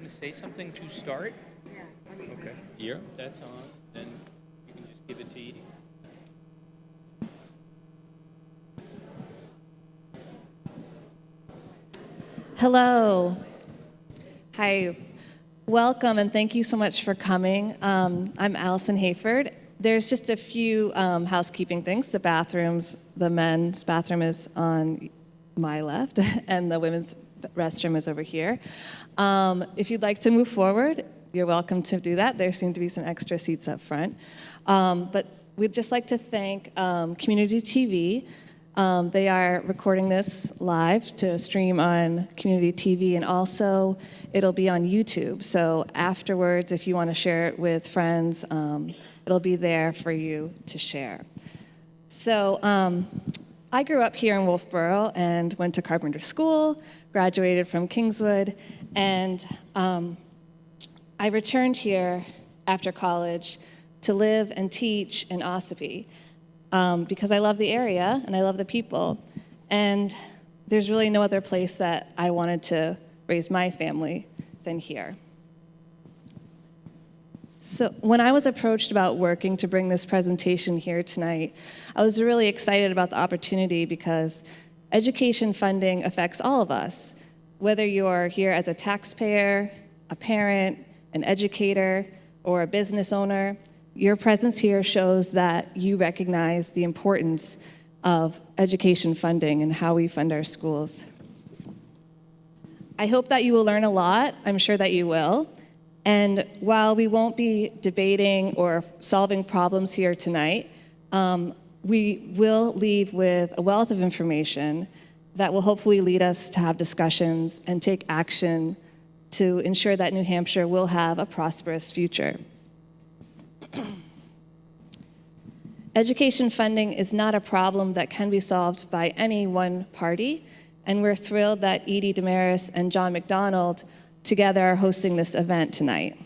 to say something to start? Yeah. Okay. Here, that's on. Then you can just give it to Edie. Hello. Hi. Welcome, and thank you so much for coming. I'm Allison Hayford. There's just a few housekeeping things. The men's bathroom is on my left, and the women's restroom is over here. If you'd like to move forward, you're welcome to do that. There seem to be some extra seats up front. But we'd just like to thank Community TV. They are recording this live to stream on Community TV, and also it'll be on YouTube. So afterwards, if you want to share it with friends, it'll be there for you to share. So I grew up here in Wolfeboro and went to Carpenter School, graduated from Kingswood, and I returned here after college to live and teach in Ossipee because I love the area and I love the people. And there's really no other place that I wanted to raise my family than here. So when I was approached about working to bring this presentation here tonight, I was really excited about the opportunity because education funding affects all of us. Whether you're here as a taxpayer, a parent, an educator, or a business owner, your presence here shows that you recognize the importance of education funding and how we fund our schools. I hope that you will learn a lot. I'm sure that you will. And while we won't be debating or solving problems here tonight, we will leave with a wealth of information that will hopefully lead us to have discussions and take action to ensure that New Hampshire will have a prosperous future. Education funding is not a problem that can be solved by any one party, and we're thrilled that Edie Damaris and John McDonald together are hosting this event tonight.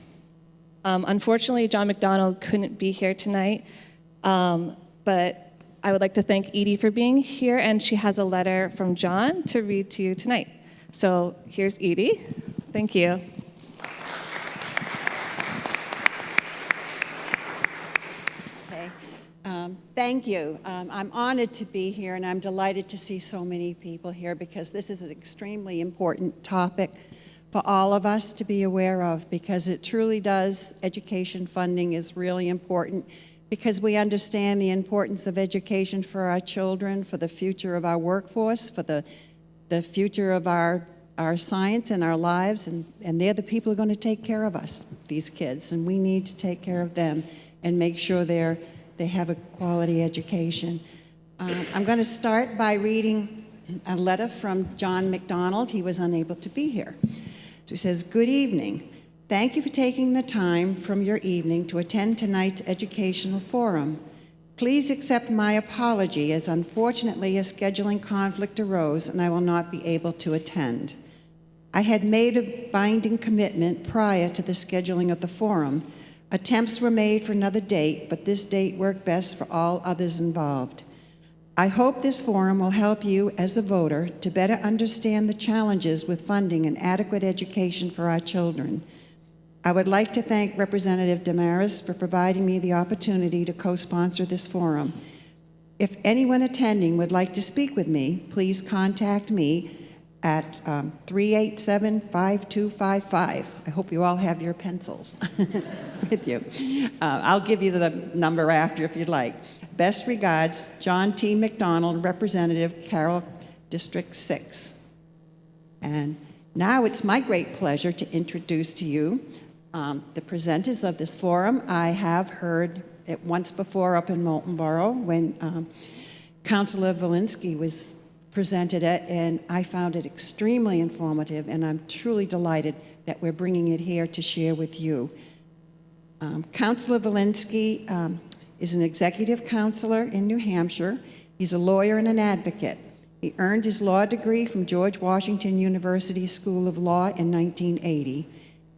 Unfortunately, John McDonald couldn't be here tonight, but I would like to thank Edie for being here, and she has a letter from John to read to you tonight. So here's Edie. Thank you. Okay. Thank you. I'm honored to be here, and I'm delighted to see so many people here because this is an extremely important topic for all of us to be aware of, because it truly does. Education funding is really important because we understand the importance of education for our children, for the future of our workforce, for the future of our science and our lives, and they're the people who are going to take care of us, these kids, and we need to take care of them and make sure they have a quality education. I'm going to start by reading a letter from John McDonald. He was unable to be here. So he says, "Good evening. Thank you for taking the time from your evening to attend tonight's educational forum. Please accept my apology, as unfortunately a scheduling conflict arose and I will not be able to attend. I had made a binding commitment prior to the scheduling of the forum. Attempts were made for another date, but this date worked best for all others involved. I hope this forum will help you as a voter to better understand the challenges with funding an adequate education for our children. I would like to thank Representative Damaris for providing me the opportunity to co-sponsor this forum. If anyone attending would like to speak with me, please contact me at 387-5255. I hope you all have your pencils with you. I'll give you the number after if you'd like. Best regards, John T. McDonald, Representative, Carroll, District 6. And now it's my great pleasure to introduce to you the presenters of this forum. I have heard it once before up in Wolfeboro when Councilor Walensky was presented it, and I found it extremely informative, and I'm truly delighted that we're bringing it here to share with you. Councilor Walensky is an executive counselor in New Hampshire. He's a lawyer and an advocate. He earned his law degree from George Washington University School of Law in 1980.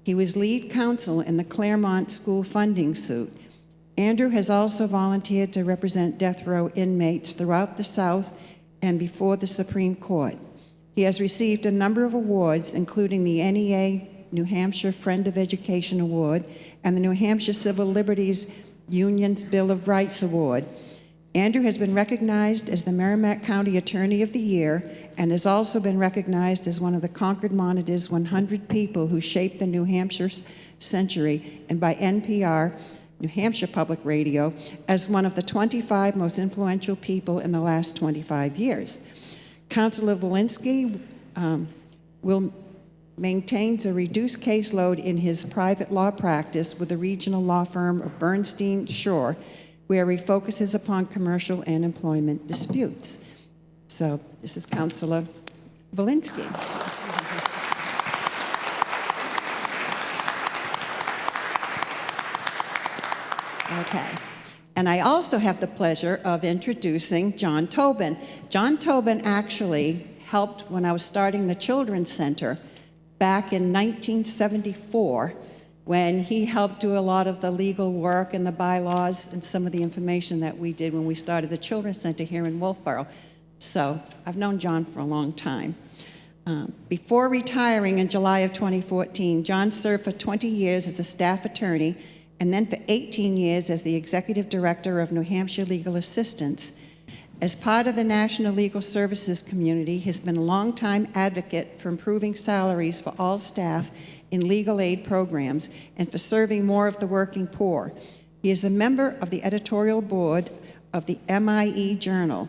He was lead counsel in the Claremont School funding suit. Andrew has also volunteered to represent death row inmates throughout the South and before the Supreme Court. He has received a number of awards, including the NEA New Hampshire Friend of Education Award and the New Hampshire Civil Liberties Union's Bill of Rights Award. Andrew has been recognized as the Merrimack County Attorney of the Year and has also been recognized as one of the Concord Monitor's 100 people who shaped the New Hampshire century, and by NPR, New Hampshire Public Radio, as one of the 25 most influential people in the last 25 years. Councilor Walensky maintains a reduced caseload in his private law practice with the regional law firm of Bernstein Shore, where he focuses upon commercial and employment disputes. So this is Councilor Walensky. Okay. And I also have the pleasure of introducing John Tobin. John Tobin actually helped when I was starting the Children's Center back in 1974, when he helped do a lot of the legal work and the bylaws and some of the information that we did when we started the Children's Center here in Wolfeboro. So I've known John for a long time. Before retiring in July of 2014, John served for 20 years as a staff attorney and then for 18 years as the executive director of New Hampshire Legal Assistance. As part of the National Legal Services community, he has been a longtime advocate for improving salaries for all staff in legal aid programs and for serving more of the working poor. He is a member of the editorial board of the MIE Journal.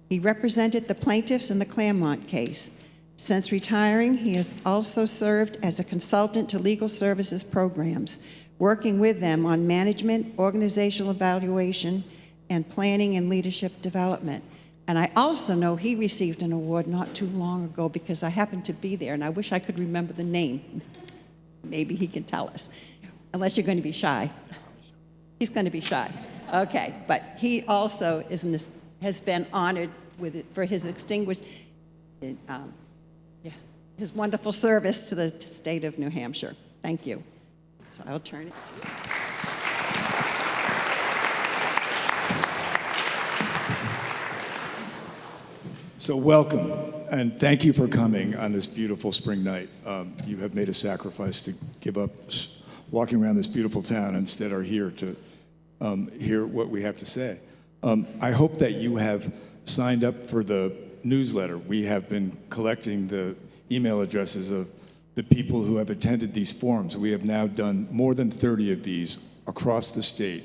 He represented the plaintiffs in the Claremont case. Since retiring, he has also served as a consultant to legal services programs, working with them on management, organizational evaluation, and planning and leadership development. And I also know he received an award not too long ago because I happened to be there, and I wish I could remember the name. Maybe he can tell us, unless you're going to be shy. He's going to be shy. Okay, but he also has been honored for his his wonderful service to the state of New Hampshire. Thank you. So I'll turn it to you. So welcome, and thank you for coming on this beautiful spring night. You have made a sacrifice to give up walking around this beautiful town, and instead are here to hear what we have to say. I hope that you have signed up for the newsletter. We have been collecting the email addresses of the people who have attended these forums. We have now done more than 30 of these across the state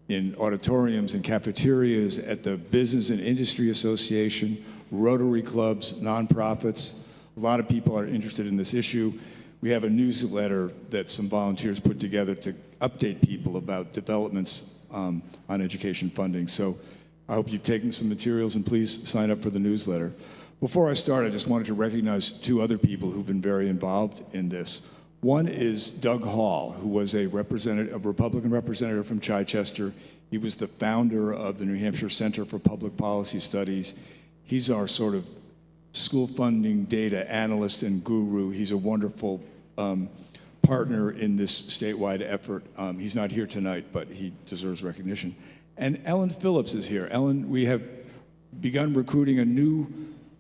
in auditoriums and cafeterias, at the Business and Industry Association, Rotary clubs, nonprofits. A lot of people are interested in this issue. We have a newsletter that some volunteers put together to update people about developments on education funding. So I hope you've taken some materials, and please sign up for the newsletter. Before I start, I just wanted to recognize two other people who've been very involved in this. One is Doug Hall, who was a Republican representative from Chichester. He was the founder of the New Hampshire Center for Public Policy Studies. He's our sort of school funding data analyst and guru. He's a wonderful partner in this statewide effort. He's not here tonight, but he deserves recognition. And Ellen Phillips is here. Ellen, we have begun recruiting a new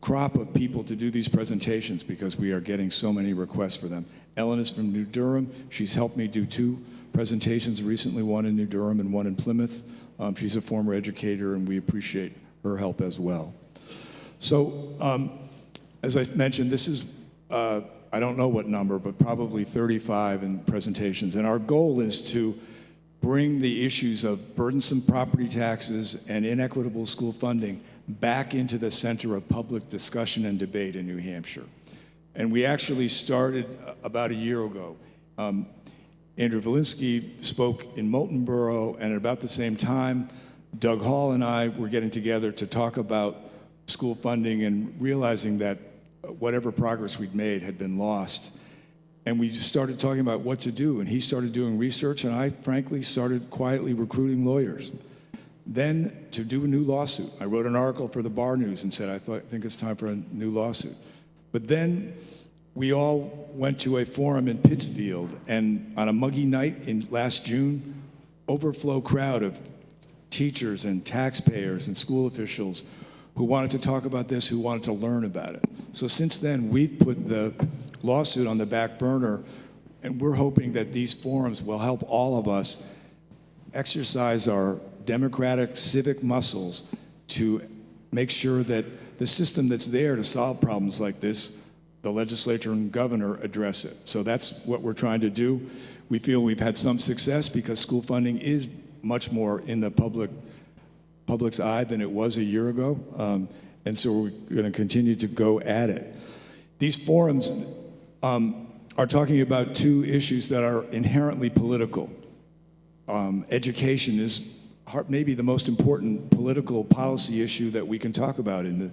crop of people to do these presentations because we are getting so many requests for them. Ellen is from New Durham. She's helped me do two presentations recently, one in New Durham and one in Plymouth. She's a former educator, and we appreciate her help as well. So, as I mentioned, this is, I don't know what number, but probably 35 in presentations. And our goal is to bring the issues of burdensome property taxes and inequitable school funding back into the center of public discussion and debate in New Hampshire. And we actually started about a year ago. Andrew Walensky spoke in Moulton Borough, and at about the same time, Doug Hall and I were getting together to talk about school funding and realizing that whatever progress we'd made had been lost. And we just started talking about what to do, and he started doing research, and I frankly started quietly recruiting lawyers. Then to do a new lawsuit. I wrote an article for the Bar News and said, I think it's time for a new lawsuit. But then we all went to a forum in Pittsfield, and on a muggy night in last June, overflow crowd of teachers and taxpayers and school officials who wanted to talk about this, who wanted to learn about it. So since then, we've put the lawsuit on the back burner, And we're hoping that these forums will help all of us exercise our democratic civic muscles to make sure that the system that's there to solve problems like this, the legislature and governor address it. So that's what we're trying to do. We feel we've had some success because school funding is much more in the public's eye than it was a year ago. And so we're going to continue to go at it. These forums are talking about two issues that are inherently political. Education is maybe the most important political policy issue that we can talk about in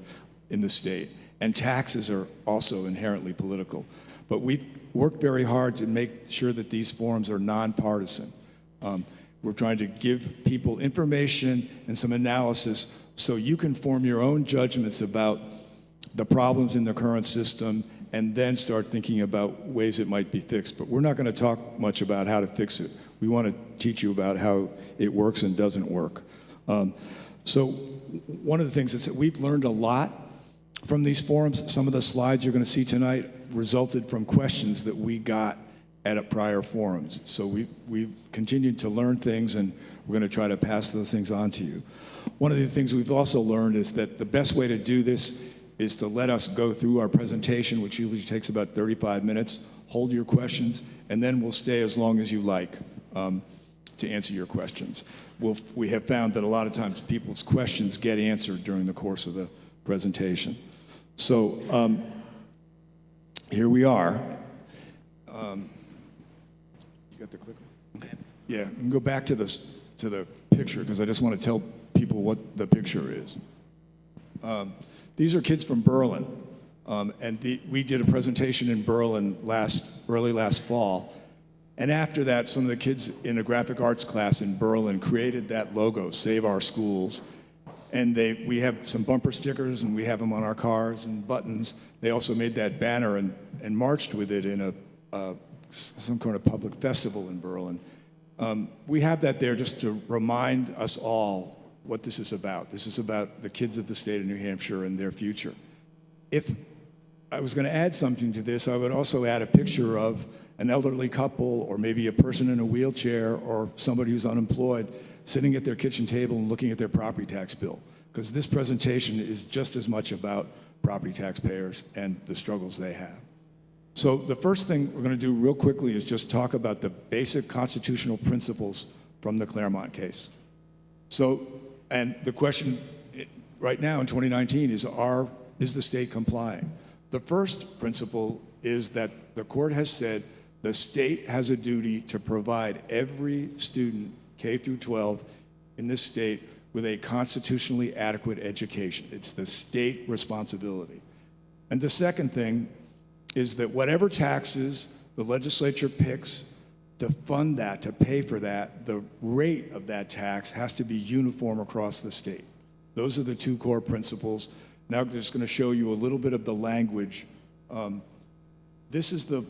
the state. And taxes are also inherently political. But we've worked very hard to make sure that these forums are nonpartisan. We're trying to give people information and some analysis so you can form your own judgments about the problems in the current system and then start thinking about ways it might be fixed. But we're not going to talk much about how to fix it. We want to teach you about how it works and doesn't work. So one of the things is that we've learned a lot from these forums. Some of the slides you're going to see tonight resulted from questions that we got at prior forums. So we've continued to learn things, and we're going to try to pass those things on to you. One of the things we've also learned is that the best way to do this is to let us go through our presentation, which usually takes about 35 minutes, hold your questions, and then we'll stay as long as you like to answer your questions. We have found that a lot of times people's questions get answered during the course of the presentation. So here we are. You got the clicker? Okay. Yeah, you can go back to the picture because I just want to tell people what the picture is. These are kids from Berlin, and we did a presentation in Berlin early last fall. And after that, some of the kids in a graphic arts class in Berlin created that logo, Save Our Schools. And we have some bumper stickers, and we have them on our cars and buttons. They also made that banner and marched with it in some kind of public festival in Berlin. We have that there just to remind us all what this is about. This is about the kids of the state of New Hampshire and their future. If I was going to add something to this, I would also add a picture of an elderly couple or maybe a person in a wheelchair or somebody who's unemployed sitting at their kitchen table and looking at their property tax bill. Because this presentation is just as much about property taxpayers and the struggles they have. So the first thing we're going to do real quickly is just talk about the basic constitutional principles from the Claremont case. So, and the question right now in 2019 is the state complying? The first principle is that the court has said the state has a duty to provide every student, K through 12, in this state with a constitutionally adequate education. It's the state responsibility. And the second thing is that whatever taxes the legislature picks to fund that, to pay for that, the rate of that tax has to be uniform across the state. Those are the two core principles. Now I'm just going to show you a little bit of the language. This is a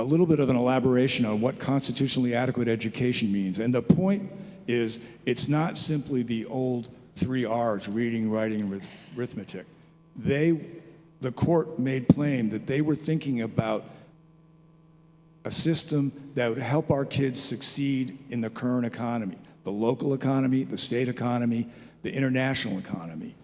little bit of an elaboration on what constitutionally adequate education means. And the point is, it's not simply the old 3 R's, reading, writing, and arithmetic. The court made plain that they were thinking about a system that would help our kids succeed in the current economy, the local economy, the state economy, the international economy.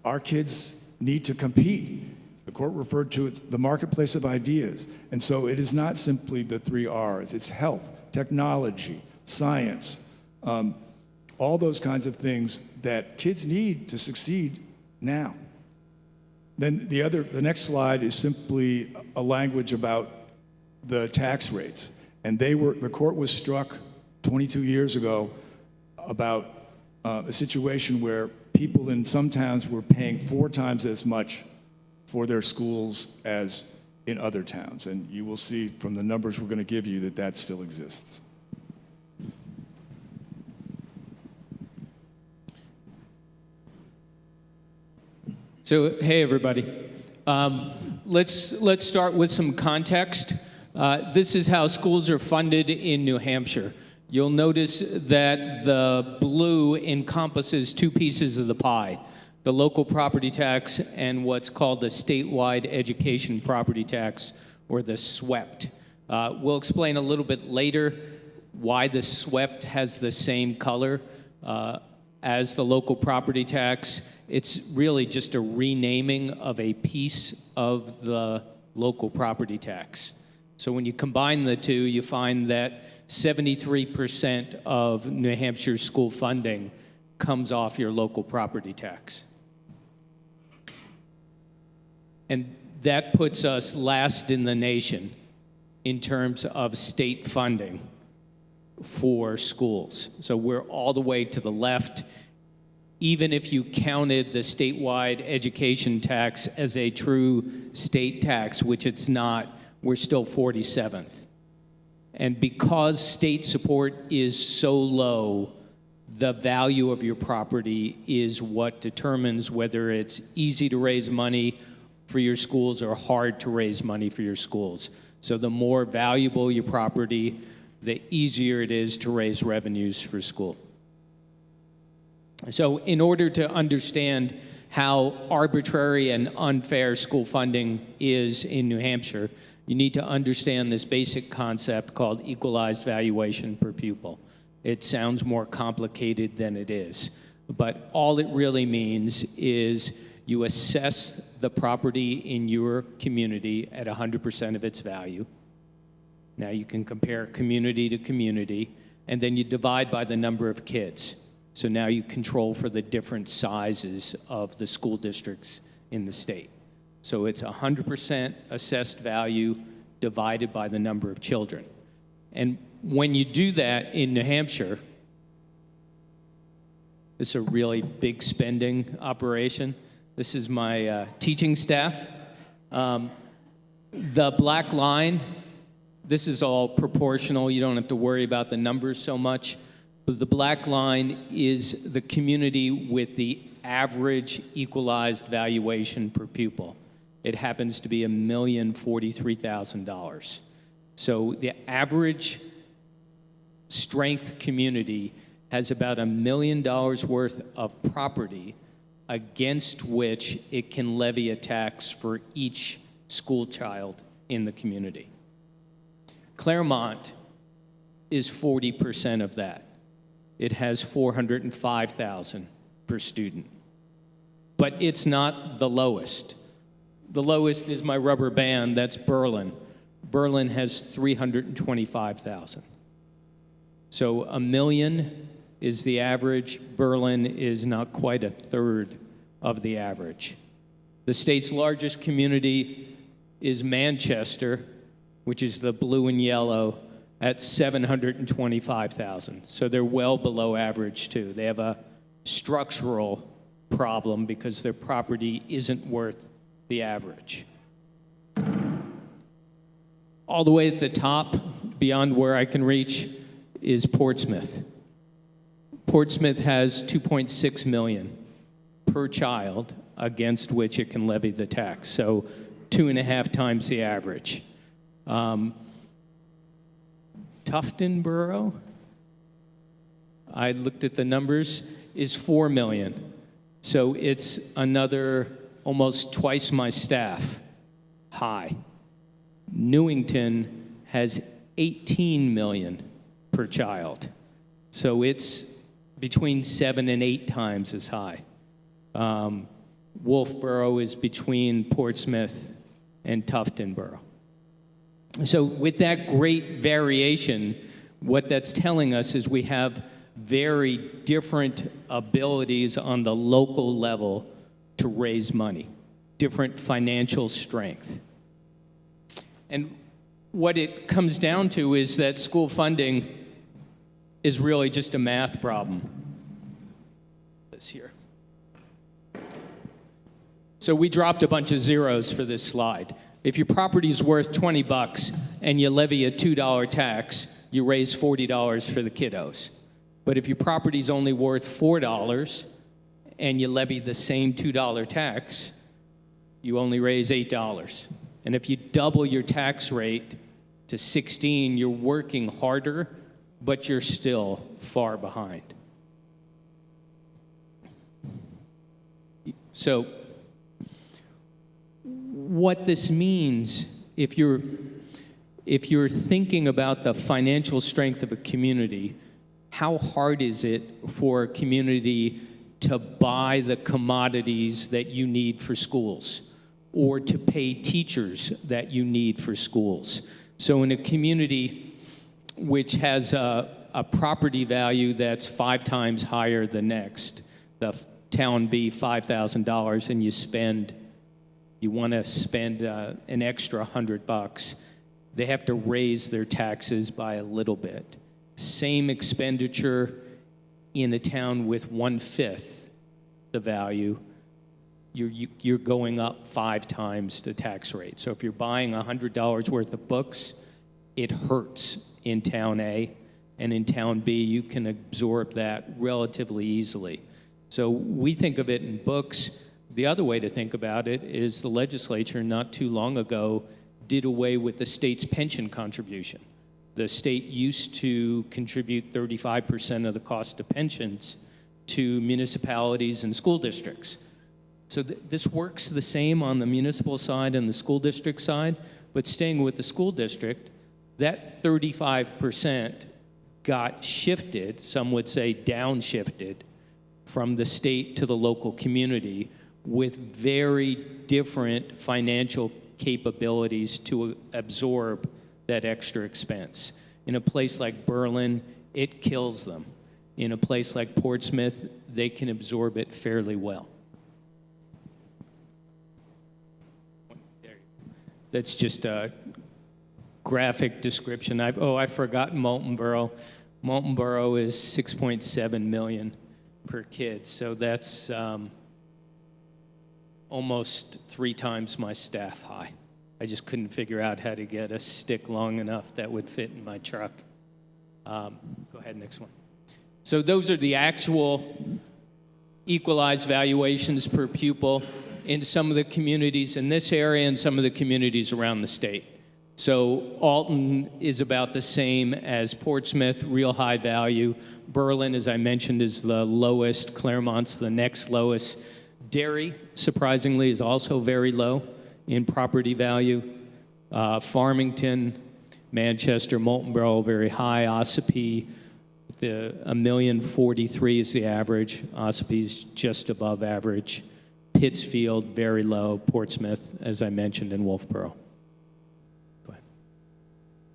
Our kids need to compete. The court referred to it the marketplace of ideas. And so it is not simply the 3 R's. It's health, technology, science, all those kinds of things that kids need to succeed now. Then the next slide is simply a language about the tax rates. And the court was struck 22 years ago about a situation where people in some towns were paying 4 times as much for their schools as in other towns. And you will see from the numbers we're going to give you that that still exists. So, hey, everybody. Let's start with some context. This is how schools are funded in New Hampshire. You'll notice that the blue encompasses 2 pieces of the pie, the local property tax and what's called the statewide education property tax, or the swept. We'll explain a little bit later why the swept has the same color as the local property tax. It's really just a renaming of a piece of the local property tax. So when you combine the two, you find that 73% of New Hampshire's school funding comes off your local property tax. And that puts us last in the nation in terms of state funding for schools. So we're all the way to the left. Even if you counted the statewide education tax as a true state tax, which it's not, we're still 47th. And because state support is so low, the value of your property is what determines whether it's easy to raise money for your schools or hard to raise money for your schools. So the more valuable your property, the easier it is to raise revenues for school. So in order to understand how arbitrary and unfair school funding is in New Hampshire, you need to understand this basic concept called equalized valuation per pupil. It sounds more complicated than it is, but all it really means is you assess the property in your community at 100% of its value. Now you can compare community to community, and then you divide by the number of kids. So now you control for the different sizes of the school districts in the state. So it's 100% assessed value divided by the number of children. And when you do that in New Hampshire, this is a really big spending operation. This is my teaching staff. The black line, this is all proportional. You don't have to worry about the numbers so much. But the black line is the community with the average equalized valuation per pupil. It happens to be $1,043,000. So the average strength community has about $1 million worth of property against which it can levy a tax for each school child in the community. Claremont is 40% of that. It has $405,000 per student. But it's not the lowest. The lowest is my rubber band, that's Berlin. Berlin has $325,000. So $1 million is the average. Berlin is not quite a third of the average. The state's largest community is Manchester, which is the blue and yellow, at $725,000. So they're well below average too. They have a structural problem because their property isn't worth the average. All the way at the top, beyond where I can reach, is Portsmouth. Portsmouth has $2.6 million per child against which it can levy the tax, so 2.5 times the average. Tuftonboro, I looked at the numbers, is $4 million. So it's another almost twice my staff high. Newington has $18 million per child. So it's between 7 and 8 times as high. Wolfeboro is between Portsmouth and Tuftonboro. So with that great variation, what that's telling us is we have very different abilities on the local level to raise money, different financial strength. And what it comes down to is that school funding is really just a math problem. This here. So we dropped a bunch of zeros for this slide. If your property's worth $20 and you levy a $2 tax, you raise $40 for the kiddos. But if your property's only worth $4 and you levy the same $2 tax, you only raise $8. And if you double your tax rate to 16, you're working harder, but you're still far behind. So what this means if you're thinking about the financial strength of a community, how hard is it for a community to buy the commodities that you need for schools or to pay teachers that you need for schools? So in a community which has a property value that's 5 times higher than next, the town B $5,000, and you want to spend an extra $100, they have to raise their taxes by a little bit. Same expenditure in a town with 1/5 the value, you're going up 5 times the tax rate. So if you're buying $100 worth of books, it hurts in town A, and in town B, you can absorb that relatively easily. So we think of it in books. The other way to think about it is the legislature not too long ago did away with the state's pension contribution. The state used to contribute 35% of the cost of pensions to municipalities and school districts. So this works the same on the municipal side and the school district side, but staying with the school district, that 35% got shifted, some would say downshifted, from the state to the local community with very different financial capabilities to absorb that extra expense. In a place like Berlin, it kills them. In a place like Portsmouth, they can absorb it fairly well. That's just a graphic description. I've forgotten Wolfeboro. Wolfeboro is 6.7 million per kid, so that's almost 3 times my staff high. I just couldn't figure out how to get a stick long enough that would fit in my truck. Go ahead, next one. So those are the actual equalized valuations per pupil in some of the communities in this area and some of the communities around the state. So Alton is about the same as Portsmouth, real high value. Berlin, as I mentioned, is the lowest. Claremont's the next lowest. Derry, surprisingly, is also very low in property value. Farmington, Manchester, Wolfeboro, very high. Ossipee, $1,043,000 is the average. Ossepee's just above average. Pittsfield, very low. Portsmouth, as I mentioned, and Wolfeboro. Go ahead.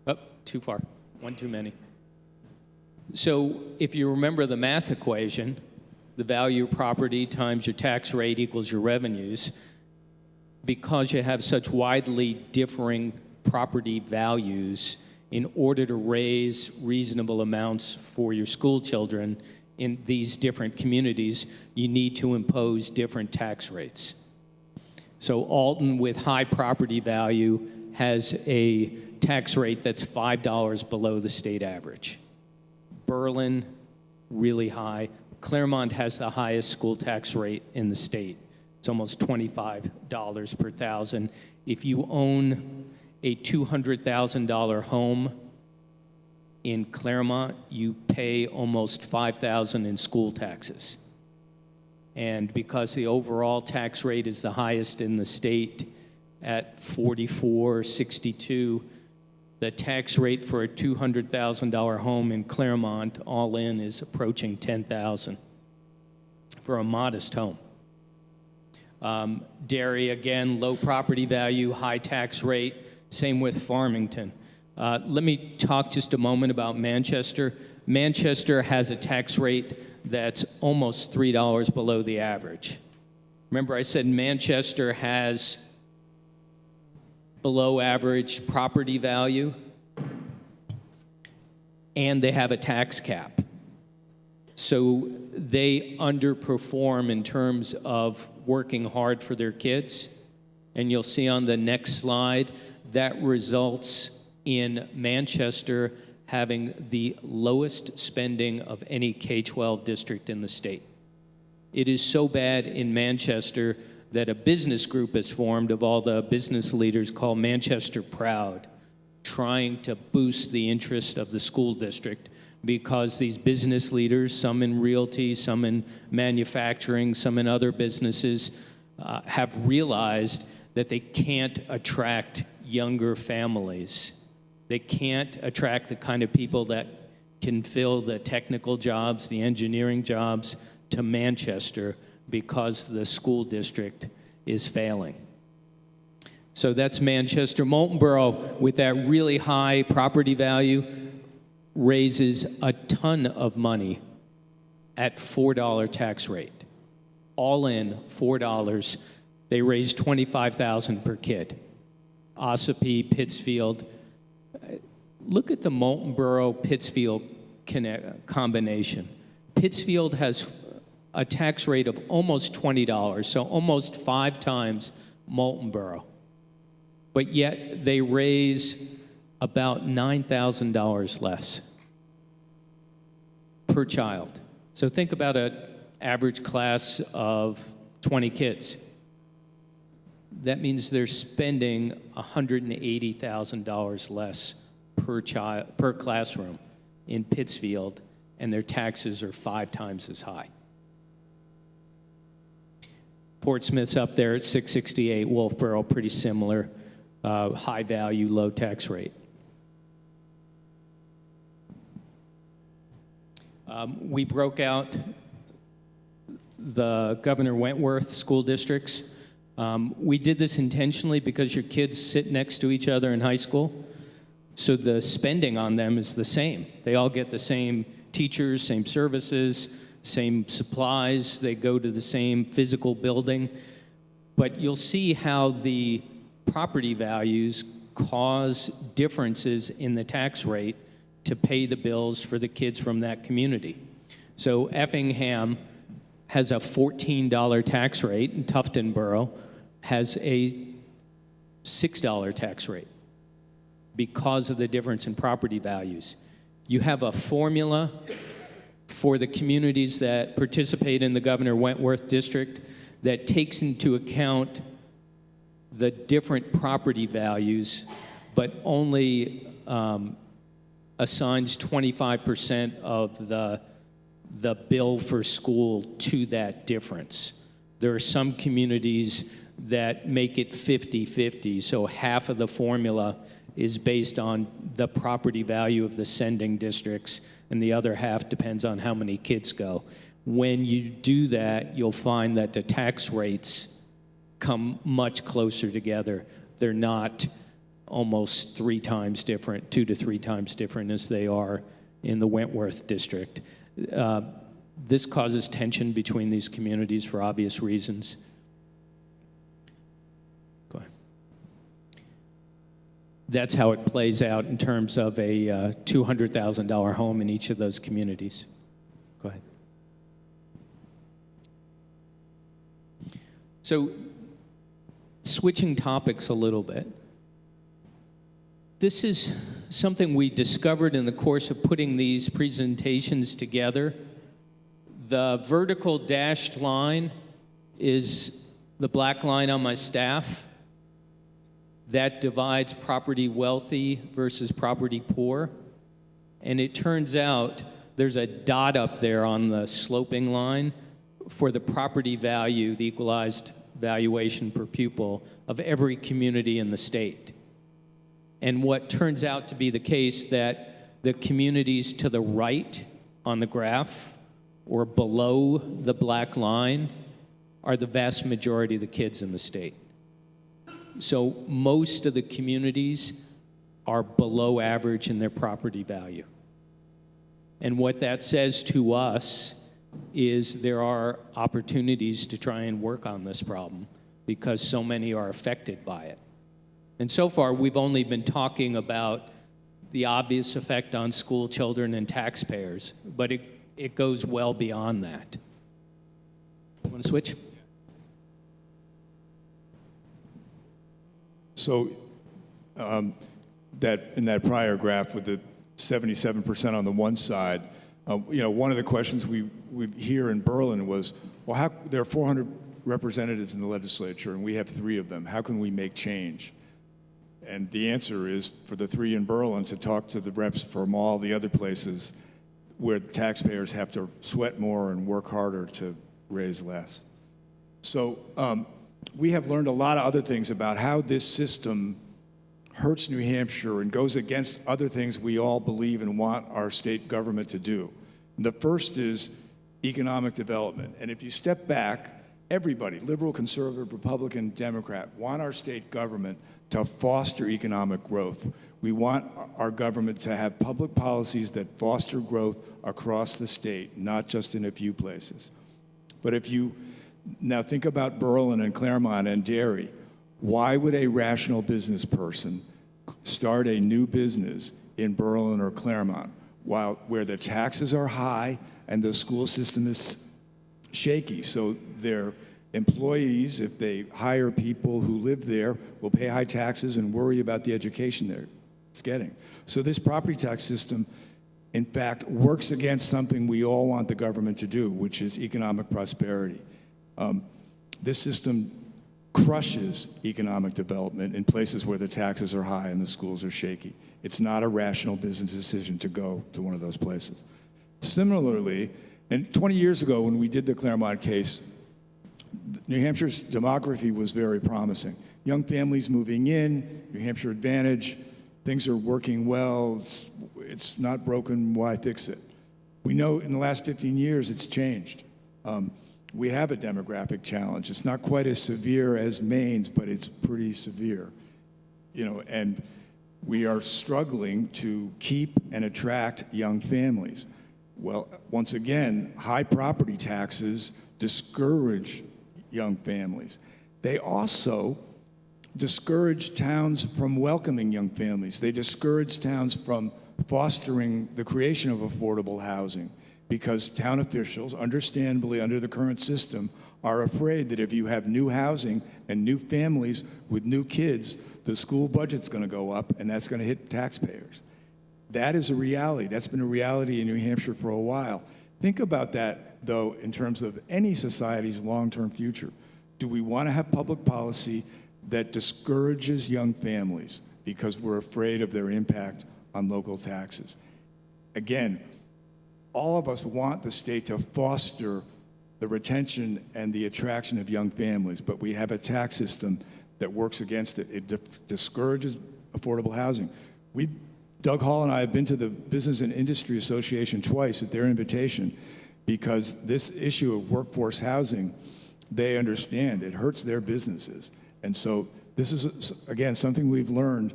Oh, too far. One too many. So if you remember the math equation, the value of property times your tax rate equals your revenues. Because you have such widely differing property values, in order to raise reasonable amounts for your school children in these different communities, you need to impose different tax rates. So Alton, with high property value, has a tax rate that's $5 below the state average. Berlin, really high. Claremont has the highest school tax rate in the state. It's almost $25 per thousand. If you own a $200,000 home in Claremont, you pay almost $5,000 in school taxes. And because the overall tax rate is the highest in the state at 44.62, the tax rate for a $200,000 home in Claremont, all in, is approaching $10,000 for a modest home. Derry, again, low property value, high tax rate. Same with Farmington. Let me talk just a moment about Manchester. Manchester has a tax rate that's almost $3 below the average. Remember I said Manchester has below average property value, and they have a tax cap. So they underperform in terms of working hard for their kids. And you'll see on the next slide, that results in Manchester having the lowest spending of any K-12 district in the state. It is so bad in Manchester that a business group is formed of all the business leaders called Manchester Proud, trying to boost the interest of the school district, because these business leaders, some in realty, some in manufacturing, some in other businesses, have realized that they can't attract younger families. They can't attract the kind of people that can fill the technical jobs, the engineering jobs to Manchester because the school district is failing. So that's Manchester. Moultonborough, with that really high property value, raises a ton of money at $4 tax rate. All in, $4. They raise $25,000 per kid. Ossipee, Pittsfield. Look at the Moultonborough-Pittsfield combination. Pittsfield has a tax rate of almost $20, so almost 5 times Moultonborough. But yet they raise about $9,000 less per child. So think about an average class of 20 kids. That means they're spending $180,000 less per classroom in Pittsfield, and their taxes are 5 times as high. Portsmouth's up there at $668. Wolfeboro, pretty similar. High value, low tax rate. We broke out the Governor Wentworth school districts. We did this intentionally because your kids sit next to each other in high school, so the spending on them is the same. They all get the same teachers, same services, same supplies. They go to the same physical building. But you'll see how the property values cause differences in the tax rate to pay the bills for the kids from that community. So Effingham has a $14 tax rate, and Tuftonboro has a $6 tax rate because of the difference in property values. You have a formula for the communities that participate in the Governor Wentworth district that takes into account the different property values, but only assigns 25% of the bill for school to that difference. There are some communities that make it 50-50, so half of the formula is based on the property value of the sending districts, and the other half depends on how many kids go. When you do that, you'll find that the tax rates come much closer together. They're not almost 3 times different, 2 to 3 times different as they are in the Wentworth district. This causes tension between these communities for obvious reasons. Go ahead. That's how it plays out in terms of a $200,000 home in each of those communities. Go ahead. So, switching topics a little bit. This is something we discovered in the course of putting these presentations together. The vertical dashed line is the black line on my staff. That divides property wealthy versus property poor. And it turns out there's a dot up there on the sloping line for the property value, the equalized valuation per pupil of every community in the state. And what turns out to be the case that the communities to the right on the graph or below the black line are the vast majority of the kids in the state. So most of the communities are below average in their property value. And what that says to us is there are opportunities to try and work on this problem because so many are affected by it. And so far, we've only been talking about the obvious effect on school children and taxpayers, but it goes well beyond that. Want to switch? So that in that prior graph with the 77% on the one side, one of the questions we hear in Berlin was, well, there are 400 representatives in the legislature, and we have 3 of them. How can we make change? And the answer is for the 3 in Berlin to talk to the reps from all the other places where the taxpayers have to sweat more and work harder to raise less. So we have learned a lot of other things about how this system hurts New Hampshire and goes against other things we all believe and want our state government to do. And the first is economic development. And if you step back, everybody, liberal, conservative, Republican, Democrat, want our state government to foster economic growth. We want our government to have public policies that foster growth across the state, not just in a few places. But if you now think about Berlin and Claremont and Derry, why would a rational business person start a new business in Berlin or Claremont where the taxes are high and the school system is shaky? So their employees, if they hire people who live there, will pay high taxes and worry about the education they're getting. So this property tax system, in fact, works against something we all want the government to do, which is economic prosperity. This system crushes economic development in places where the taxes are high and the schools are shaky. It's not a rational business decision to go to one of those places. Similarly, and 20 years ago when we did the Claremont case, New Hampshire's demography was very promising. Young families moving in, New Hampshire Advantage, things are working well, it's not broken, why fix it? We know in the last 15 years it's changed. We have a demographic challenge. It's not quite as severe as Maine's, but it's pretty severe. And we are struggling to keep and attract young families. Well, once again, high property taxes discourage young families. They also discourage towns from welcoming young families. They discourage towns from fostering the creation of affordable housing because town officials, understandably under the current system, are afraid that if you have new housing and new families with new kids, the school budget's going to go up and that's going to hit taxpayers. That is a reality. That's been a reality in New Hampshire for a while. Think about that, though, in terms of any society's long-term future. Do we want to have public policy that discourages young families because we're afraid of their impact on local taxes? Again, all of us want the state to foster the retention and the attraction of young families, but we have a tax system that works against it. It discourages affordable housing. Doug Hall and I have been to the Business and Industry Association twice at their invitation because this issue of workforce housing, they understand it hurts their businesses. And so this is, again, something we've learned.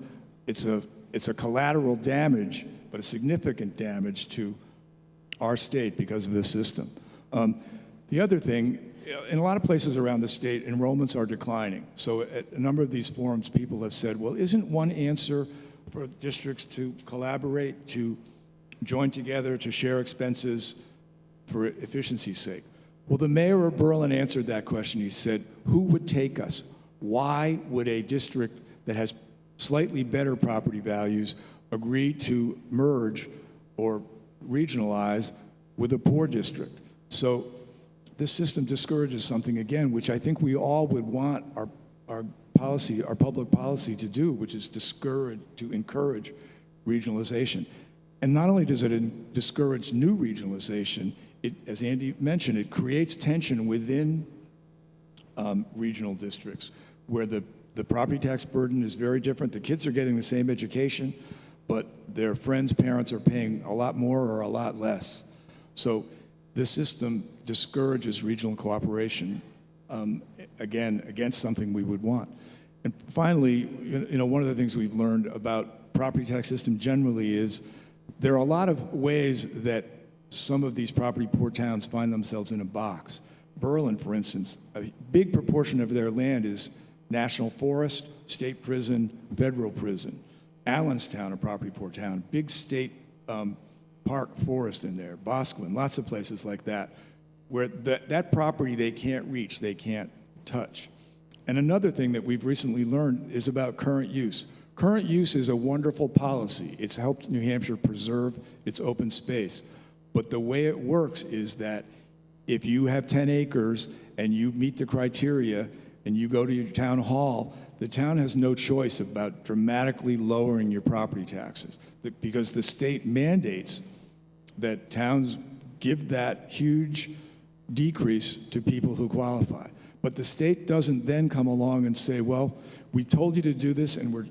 It's a collateral damage, but a significant damage to our state because of this system. The other thing, in a lot of places around the state, enrollments are declining. So at a number of these forums, people have said, well, isn't one answer for districts to collaborate, to join together, to share expenses for efficiency's sake? Well, the mayor of Berlin answered that question. He said, who would take us? Why would a district that has slightly better property values agree to merge or regionalize with a poor district? So this system discourages something, again, which I think we all would want our policy, our public policy to do, which is to encourage regionalization. And not only does it discourage new regionalization, as Andy mentioned, it creates tension within regional districts where the property tax burden is very different. The kids are getting the same education, but their friends' parents are paying a lot more or a lot less. So this system discourages regional cooperation, again, against something we would want. And finally, one of the things we've learned about property tax system generally is there are a lot of ways that some of these property poor towns find themselves in a box. Berlin, for instance, a big proportion of their land is national forest, state prison, federal prison. Allenstown, a property poor town, big state park forest in there, Boscawen, lots of places like that, where that property they can't reach, they can't touch. And another thing that we've recently learned is about current use. Current use is a wonderful policy. It's helped New Hampshire preserve its open space. But the way it works is that if you have 10 acres and you meet the criteria and you go to your town hall, the town has no choice about dramatically lowering your property taxes because the state mandates that towns give that huge decrease to people who qualify. But the state doesn't then come along and say, well, we told you to do this, and we're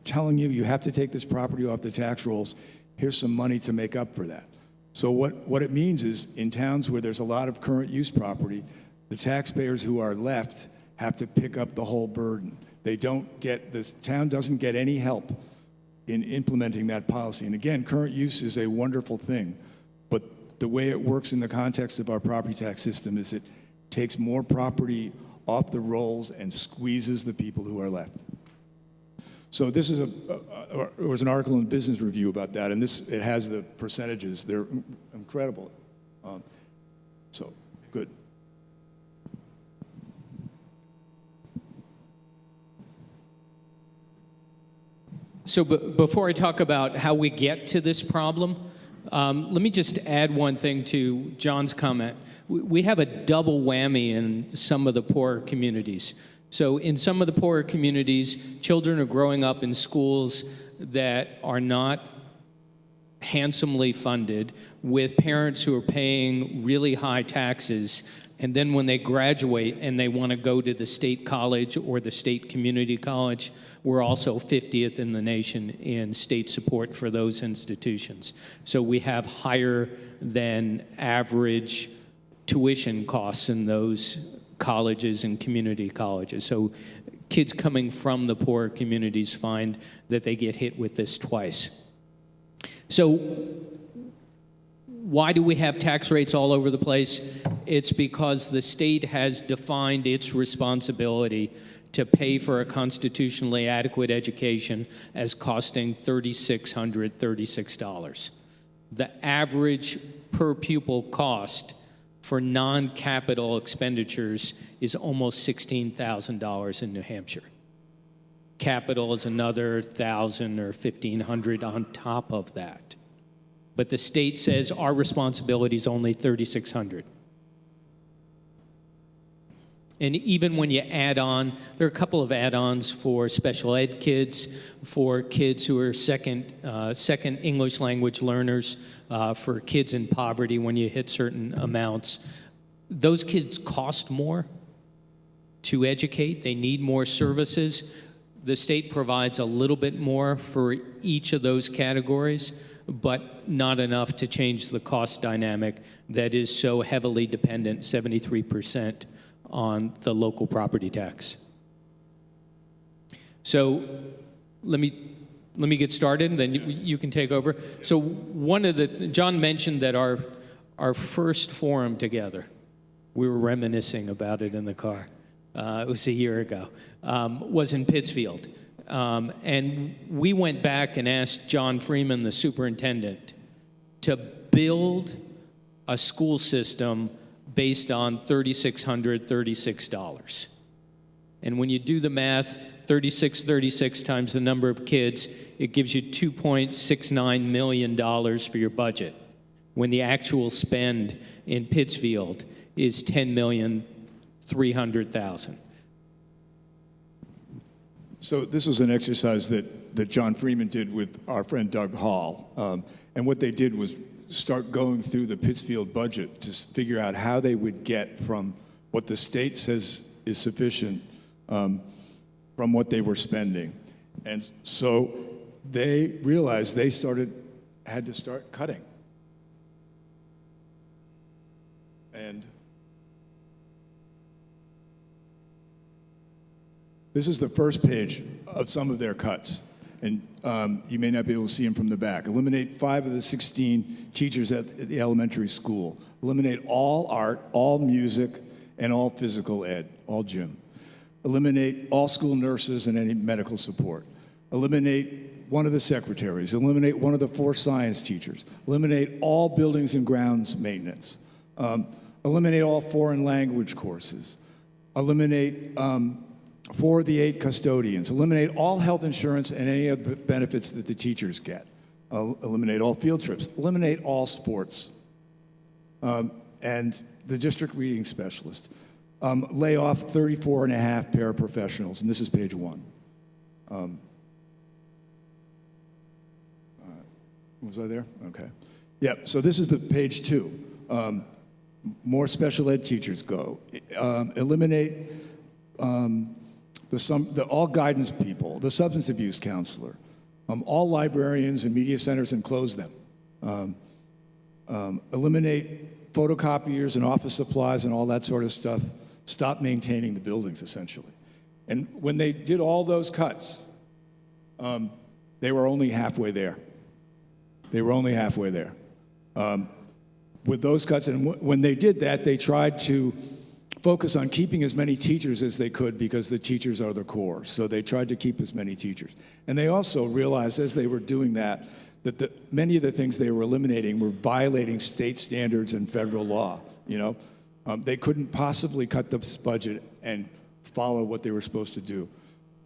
telling you you have to take this property off the tax rolls. Here's some money to make up for that. So what it means is, in towns where there's a lot of current use property, the taxpayers who are left have to pick up the whole burden. The town doesn't get any help in implementing that policy. And again, current use is a wonderful thing, but the way it works in the context of our property tax system is it takes more property off the rolls and squeezes the people who are left. So this is there was an article in Business Review about that, and it has the percentages. They're incredible. So good. So before I talk about how we get to this problem, let me just add one thing to John's comment. We have a double whammy in some of the poorer communities. So in some of the poorer communities, children are growing up in schools that are not handsomely funded, with parents who are paying really high taxes, and then when they graduate and they want to go to the state college or the state community college, we're also 50th in the nation in state support for those institutions. So we have higher than average tuition costs in those colleges and community colleges. So kids coming from the poorer communities find that they get hit with this twice. So why do we have tax rates all over the place? It's because the state has defined its responsibility to pay for a constitutionally adequate education as costing $3,636. The average per pupil cost for non-capital expenditures is almost $16,000 in New Hampshire. Capital is another $1,000 or $1,500 on top of that. But the state says our responsibility is only $3,600. And even when you add on, there are a couple of add-ons for special ed kids, for kids who are second English language learners, for kids in poverty when you hit certain amounts. Those kids cost more to educate. They need more services. The state provides a little bit more for each of those categories, but not enough to change the cost dynamic that is so heavily dependent, 73%, on the local property tax. So let me get started, and then you can take over. So John mentioned that our first forum together, we were reminiscing about it in the car. It was a year ago, was in Pittsfield. And we went back and asked John Freeman, the superintendent, to build a school system based on $3,636. And when you do the math, 36 times the number of kids, it gives you $2.69 million for your budget, when the actual spend in Pittsfield is $10,300,000. So this was an exercise that John Freeman did with our friend Doug Hall. And what they did was start going through the Pittsfield budget to figure out how they would get from what the state says is sufficient from what they were spending. And so they realized they had to start cutting. And this is the first page of some of their cuts. And you may not be able to see them from the back. Eliminate 5 of the 16 teachers at the elementary school. Eliminate all art, all music, and all physical ed, all gym. Eliminate all school nurses and any medical support. Eliminate one of the secretaries. Eliminate one of the 4 science teachers. Eliminate all buildings and grounds maintenance. Eliminate all foreign language courses. Eliminate 4 of the 8 custodians. Eliminate all health insurance and any other benefits that the teachers get. Eliminate all field trips. Eliminate all sports. And the district reading specialist. Lay off 34 and a half paraprofessionals. And this is page 1. Was I there? Okay. Yep, so this is the page 2. more special ed teachers go. Eliminate all guidance people, the substance abuse counselor, all librarians and media centers, and close them. Eliminate photocopiers and office supplies and all that sort of stuff. Stop maintaining the buildings, essentially. And when they did all those cuts, they were only halfway there. They were only halfway there. With those cuts, and when they did that, they tried to focus on keeping as many teachers as they could because the teachers are the core. So they tried to keep as many teachers. And they also realized as they were doing that, that many of the things they were eliminating were violating state standards and federal law. They couldn't possibly cut this budget and follow what they were supposed to do.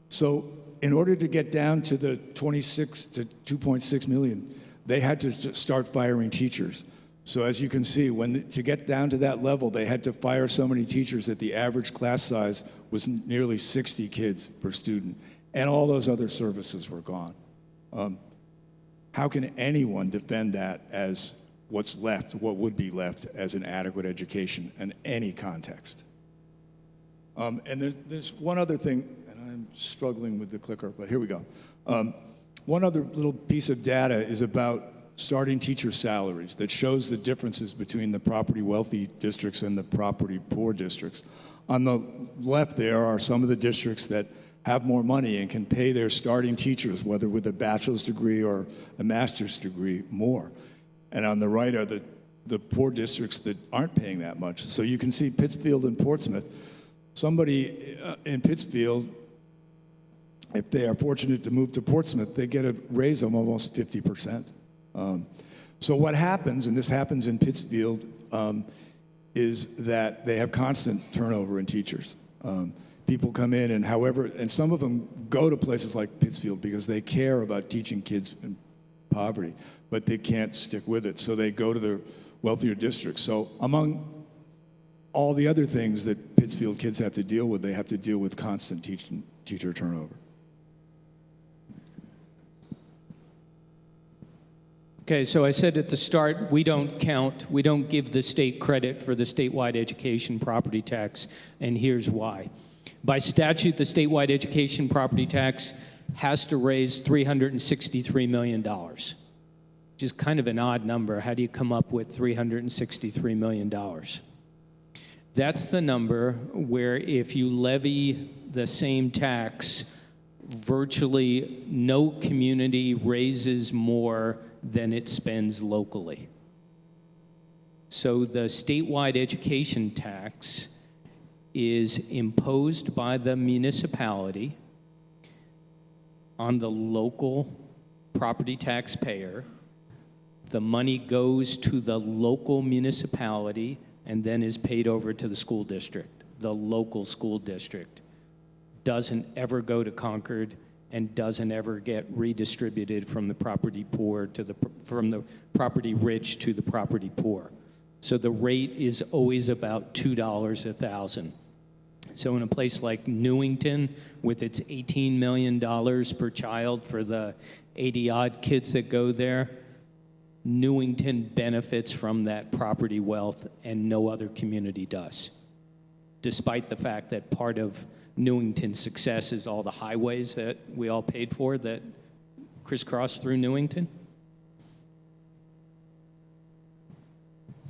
So in order to get down to the 26 to 2.6 million, they had to start firing teachers. So as you can see, to get down to that level, they had to fire so many teachers that the average class size was nearly 60 kids per student, and all those other services were gone. How can anyone defend that as what's left, what would be left as an adequate education in any context? And there's one other thing, and I'm struggling with the clicker, but here we go. One other little piece of data is about starting teacher salaries that shows the differences between the property wealthy districts and the property poor districts. On the left there are some of the districts that have more money and can pay their starting teachers, whether with a bachelor's degree or a master's degree, more. And on the right are the poor districts that aren't paying that much. So you can see Pittsfield and Portsmouth. Somebody in Pittsfield, if they are fortunate to move to Portsmouth, they get a raise of almost 50%. So what happens, and this happens in Pittsfield, is that they have constant turnover in teachers. People come in, and some of them go to places like Pittsfield because they care about teaching kids in poverty, but they can't stick with it, so they go to the wealthier districts. So among all the other things that Pittsfield kids have to deal with, they have to deal with constant teacher turnover. Okay, so I said at the start, we don't give the state credit for the statewide education property tax, and here's why. By statute, the statewide education property tax has to raise $363 million, which is kind of an odd number. How do you come up with $363 million? That's the number where if you levy the same tax, virtually no community raises more than it spends locally. So the statewide education tax is imposed by the municipality on the local property taxpayer. The money goes to the local municipality and then is paid over to the school district. The local school district doesn't ever go to Concord and doesn't ever get redistributed from the property poor from the property rich to the property poor. So the rate is always about $2 a thousand. So in a place like Newington, with its $18 million per child for the 80-odd kids that go there, Newington benefits from that property wealth and no other community does, despite the fact that part of Newington's success is all the highways that we all paid for that crisscross through Newington.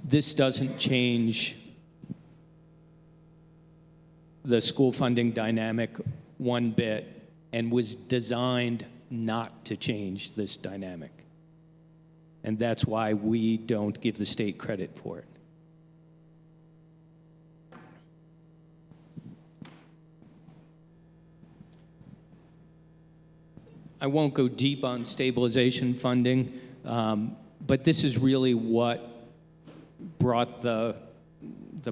This doesn't change the school funding dynamic one bit and was designed not to change this dynamic. And that's why we don't give the state credit for it. I won't go deep on stabilization funding, but this is really what brought the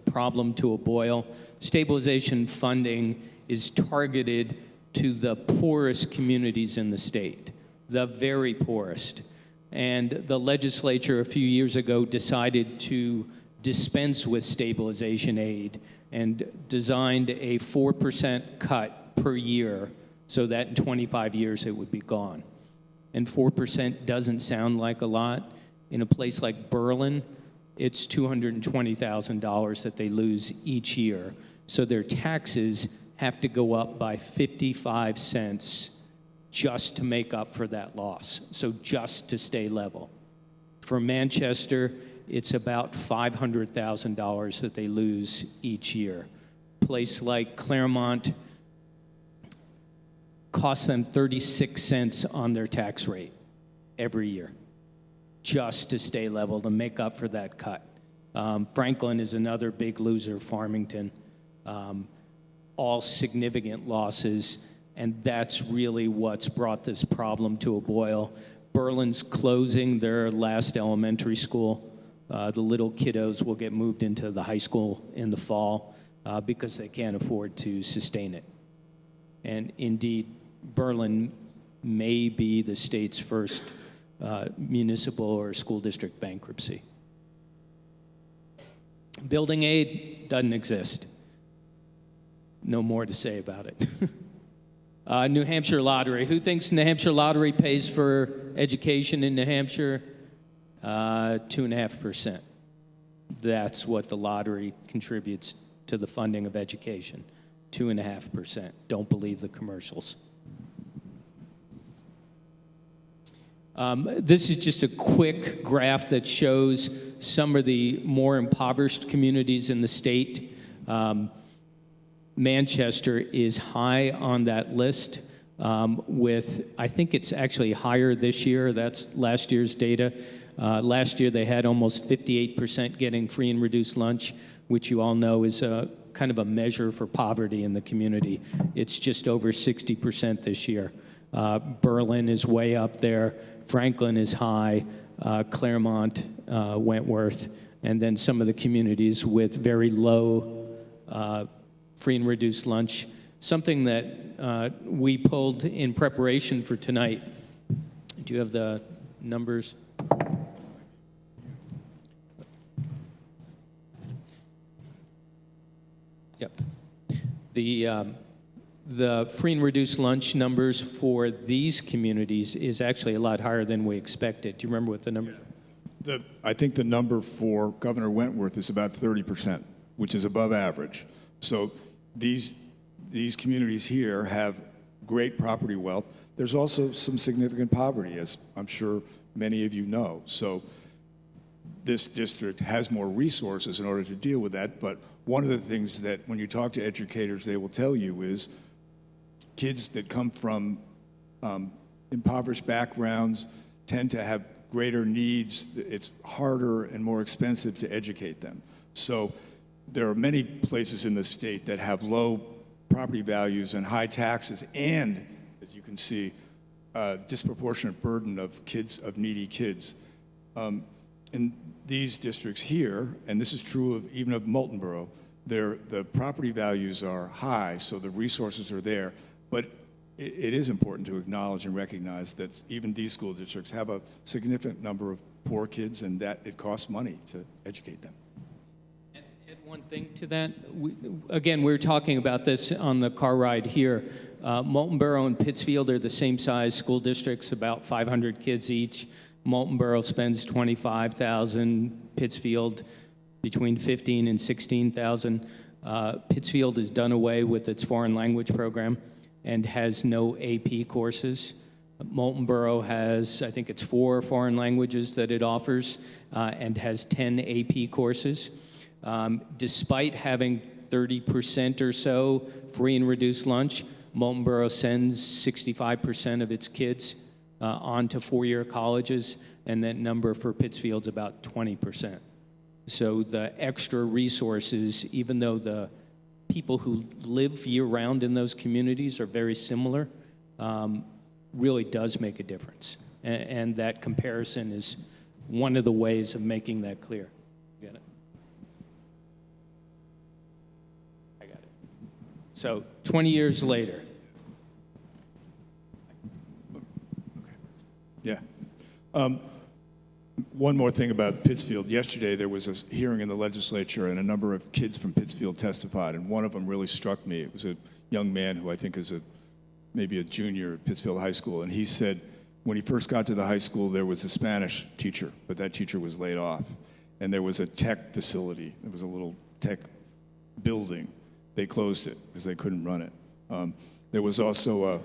problem to a boil. Stabilization funding is targeted to the poorest communities in the state, the very poorest. And the legislature a few years ago decided to dispense with stabilization aid and designed a 4% cut per year so that in 25 years it would be gone. And 4% doesn't sound like a lot. In a place like Berlin, it's $220,000 that they lose each year. So their taxes have to go up by 55 cents just to make up for that loss, so just to stay level. For Manchester, it's about $500,000 that they lose each year. Place like Claremont costs them 36 cents on their tax rate every year, just to stay level, to make up for that cut. Franklin is another big loser, Farmington. All significant losses, and that's really what's brought this problem to a boil. Berlin's closing their last elementary school. The little kiddos will get moved into the high school in the fall because they can't afford to sustain it. And indeed, Berlin may be the state's first municipal or school district bankruptcy. Building aid doesn't exist. No more to say about it. New Hampshire lottery. Who thinks New Hampshire lottery pays for education in New Hampshire? 2.5%. That's what the lottery contributes to the funding of education. 2.5%. Don't believe the commercials. This is just a quick graph that shows some of the more impoverished communities in the state. Manchester is high on that list with, I think it's actually higher this year. That's last year's data. Last year they had almost 58% getting free and reduced lunch, which you all know is a kind of a measure for poverty in the community. It's just over 60% this year. Berlin is way up there. Franklin is high. Claremont, Wentworth, and then some of the communities with very low free and reduced lunch. Something that we pulled in preparation for tonight. Do you have the numbers? Yep. The free and reduced lunch numbers for these communities is actually a lot higher than we expected. Do you remember what the number? I think the number for Governor Wentworth is about 30%, which is above average. So these communities here have great property wealth. There's also some significant poverty, as I'm sure many of you know. So this district has more resources in order to deal with that. But one of the things that when you talk to educators, they will tell you is kids that come from impoverished backgrounds tend to have greater needs. It's harder and more expensive to educate them. So there are many places in the state that have low property values and high taxes and, as you can see, disproportionate burden of kids, of needy kids. In these districts here, and this is true of even of Moultonborough, the property values are high, so the resources are there. But it is important to acknowledge and recognize that even these school districts have a significant number of poor kids and that it costs money to educate them. Add one thing to that. We were talking about this on the car ride here. Moultonborough and Pittsfield are the same size school districts, about 500 kids each. Moultonborough spends $25,000, Pittsfield between $15,000 and $16,000. Pittsfield has done away with its foreign language program and has no AP courses. Moultonborough has, I think it's 4 foreign languages that it offers and has 10 AP courses. Despite having 30% or so free and reduced lunch, Moultonborough sends 65% of its kids on to 4-year colleges, and that number for Pittsfield's about 20%. So the extra resources, even though the people who live year-round in those communities are very similar, really does make a difference. And that comparison is one of the ways of making that clear. You got it? I got it. So 20 years later. Yeah. One more thing about Pittsfield. Yesterday there was a hearing in the legislature and a number of kids from Pittsfield testified, and one of them really struck me. It was a young man who I think is maybe a junior at Pittsfield High School, and he said when he first got to the high school there was a Spanish teacher, but that teacher was laid off. and there was a tech facility. There was a little tech building. They closed it because they couldn't run it. There was also a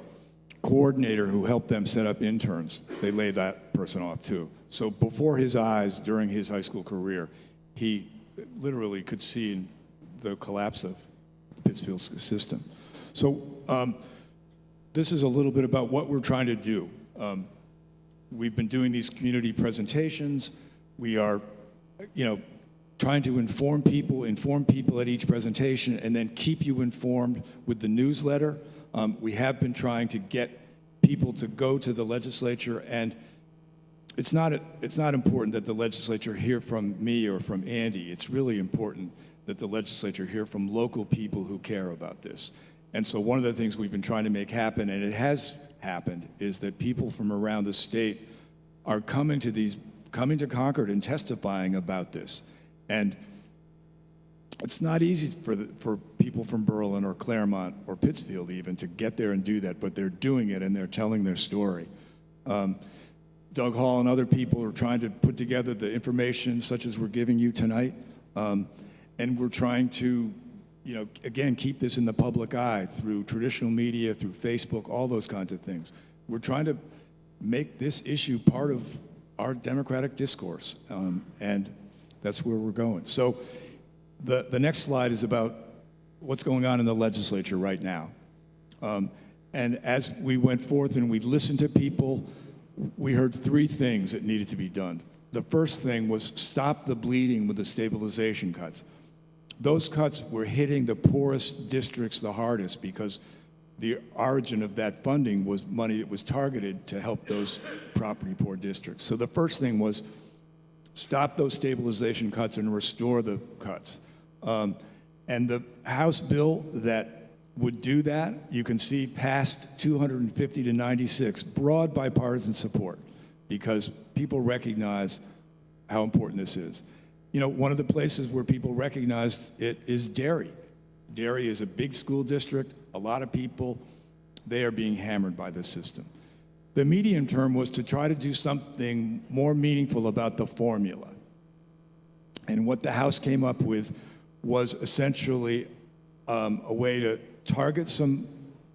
coordinator who helped them set up interns. They laid that person off too. So before his eyes, during his high school career, he literally could see the collapse of the Pittsfield system. So this is a little bit about what we're trying to do. We've been doing these community presentations. We are, trying to inform people at each presentation, and then keep you informed with the newsletter. We have been trying to get people to go to the legislature, and it's not important that the legislature hear from me or from Andy. It's really important that the legislature hear from local people who care about this. And so one of the things we've been trying to make happen, and it has happened, is that people from around the state are coming to Concord and testifying about this. And it's not easy for people from Berlin or Claremont or Pittsfield even to get there and do that, but they're doing it and they're telling their story. Doug Hall and other people are trying to put together the information such as we're giving you tonight. And we're trying to, again, keep this in the public eye through traditional media, through Facebook, all those kinds of things. We're trying to make this issue part of our democratic discourse, and that's where we're going. So the next slide is about what's going on in the legislature right now. And as we went forth and we listened to people, we heard three things that needed to be done. The first thing was stop the bleeding with the stabilization cuts. Those cuts were hitting the poorest districts the hardest because the origin of that funding was money that was targeted to help those property poor districts. So the first thing was stop those stabilization cuts and restore the cuts. And the House bill that would do that, you can see passed 250 to 96, broad bipartisan support, because people recognize how important this is. One of the places where people recognize it is Derry. Derry is a big school district, a lot of people, they are being hammered by this system. The medium term was to try to do something more meaningful about the formula. And what the House came up with was essentially a way to target some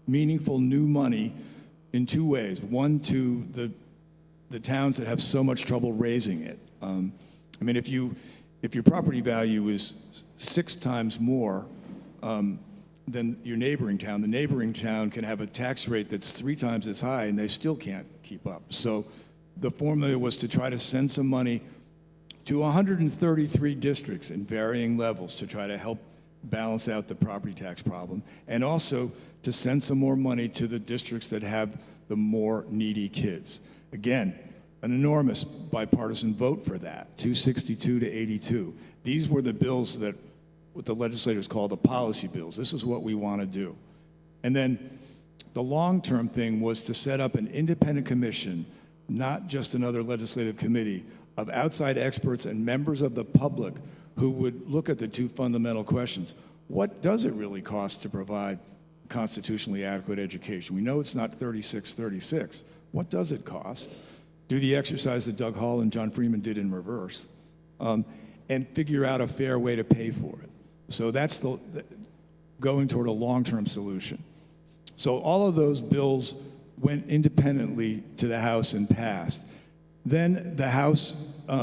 meaningful new money in two ways. One, to the towns that have so much trouble raising it. If your property value is 6 times more than your neighboring town, the neighboring town can have a tax rate that's 3 times as high, and they still can't keep up. So the formula was to try to send some money to 133 districts in varying levels to try to help balance out the property tax problem, and also to send some more money to the districts that have the more needy kids. Again, an enormous bipartisan vote for that, 262 to 82. These were the bills that what the legislators call the policy bills. This is what we want to do. And then the long-term thing was to set up an independent commission, not just another legislative committee, of outside experts and members of the public who would look at the two fundamental questions. What does it really cost to provide constitutionally adequate education? We know it's not 36. What does it cost? Do the exercise that Doug Hall and John Freeman did in reverse, and figure out a fair way to pay for it. So that's going toward a long-term solution. So all of those bills went independently to the House and passed. Then the House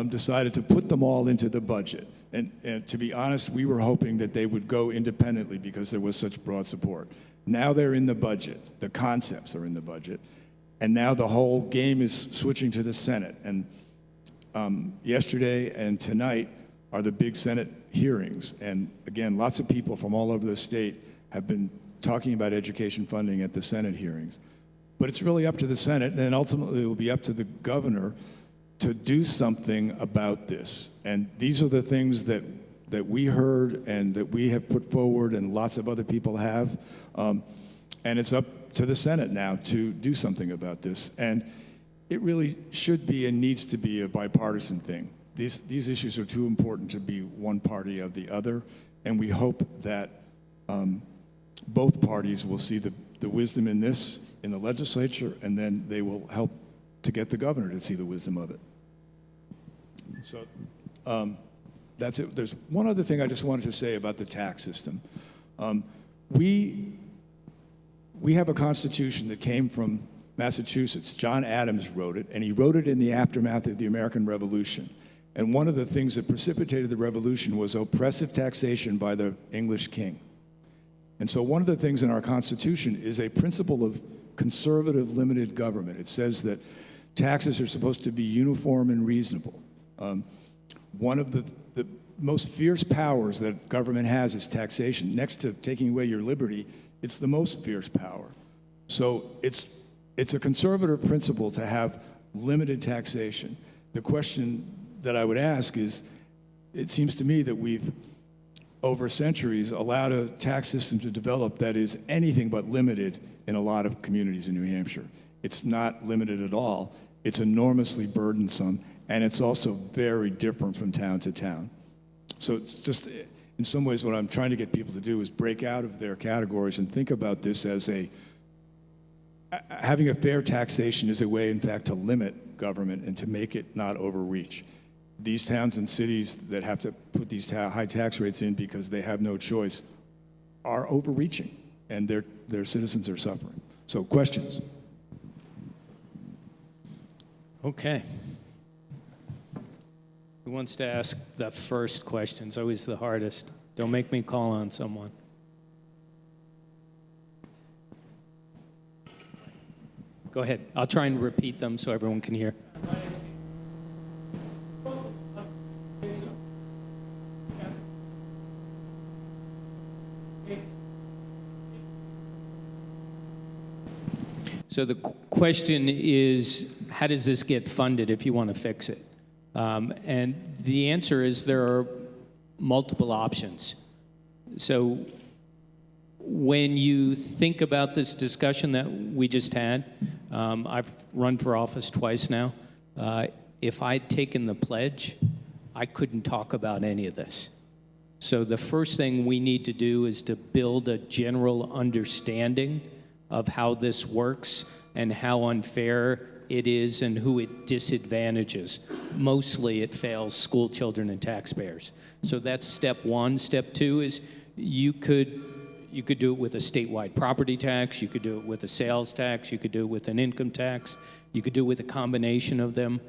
decided to put them all into the budget. And to be honest, we were hoping that they would go independently because there was such broad support. Now they're in the budget. The concepts are in the budget. And now the whole game is switching to the Senate. And yesterday and tonight are the big Senate hearings. And again, lots of people from all over the state have been talking about education funding at the Senate hearings. But it's really up to the Senate, and then ultimately it will be up to the governor to do something about this. And these are the things that we heard and that we have put forward and lots of other people have. And it's up to the Senate now to do something about this. And it really should be and needs to be a bipartisan thing. These issues are too important to be one party of the other, and we hope that both parties will see the wisdom in this in the legislature, and then they will help to get the governor to see the wisdom of it. So That's it. There's one other thing I just wanted to say about the tax system. We have a constitution that came from Massachusetts. John Adams wrote it, and he wrote it in the aftermath of the American Revolution. And one of the things that precipitated the revolution was oppressive taxation by the English king. And so one of the things in our Constitution is a principle of conservative limited government. It says that taxes are supposed to be uniform and reasonable. One of the most fierce powers that government has is taxation. Next to taking away your liberty, it's the most fierce power. So it's a conservative principle to have limited taxation. The question that I would ask is, it seems to me that we've, over centuries, allowed a tax system to develop that is anything but limited in a lot of communities in New Hampshire. It's not limited at all. It's enormously burdensome, and it's also very different from town to town. So it's just, in some ways, what I'm trying to get people to do is break out of their categories and think about this as having a fair taxation is a way, in fact, to limit government and to make it not overreach. These towns and cities that have to put these high tax rates in because they have no choice are overreaching, and their citizens are suffering. So, questions? Okay. Who wants to ask the first question? It's always the hardest. Don't make me call on someone. Go ahead. I'll try and repeat them so everyone can hear. So the question is, how does this get funded if you want to fix it? And the answer is there are multiple options. So when you think about this discussion that we just had, I've run for office twice now. If I'd taken the pledge, I couldn't talk about any of this. So the first thing we need to do is to build a general understanding of how this works and how unfair it is and who it disadvantages. Mostly it fails school children and taxpayers. So that's step one. Step two is you could do it with a statewide property tax, you could do it with a sales tax, you could do it with an income tax, you could do it with a combination of them,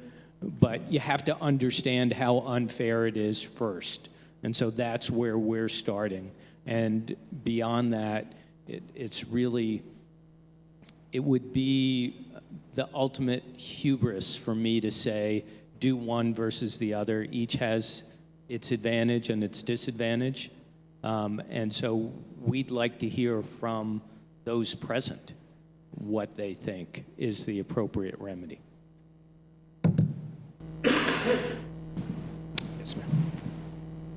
but you have to understand how unfair it is first. And so that's where we're starting. And beyond that, it would be the ultimate hubris for me to say, do one versus the other. Each has its advantage and its disadvantage. And so we'd like to hear from those present what they think is the appropriate remedy. Yes, ma'am.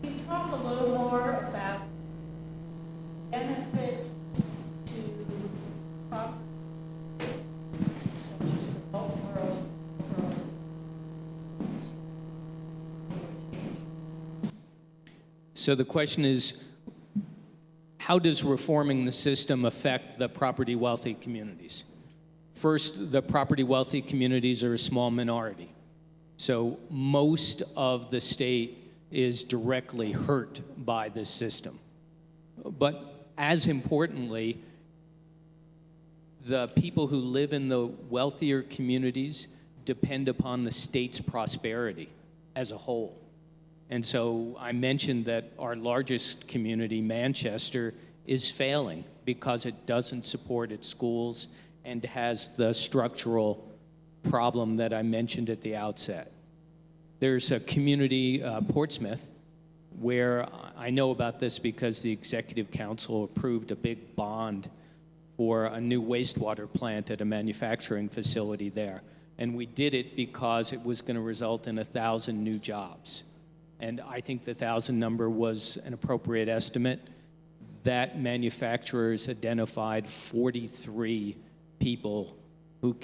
Can you talk a little more about benefits to property, such as the Wolfeboro So the question is, how does reforming the system affect the property wealthy communities? First, the property wealthy communities are a small minority. So most of the state is directly hurt by this system. But as importantly, the people who live in the wealthier communities depend upon the state's prosperity as a whole. And so I mentioned that our largest community, Manchester, is failing because it doesn't support its schools and has the structural problem that I mentioned at the outset. There's a community, Portsmouth, where I know about this because the Executive Council approved a big bond for a new wastewater plant at a manufacturing facility there. And we did it because it was going to result in 1,000 new jobs. And I think the 1,000 number was an appropriate estimate. That manufacturer has identified 43 people who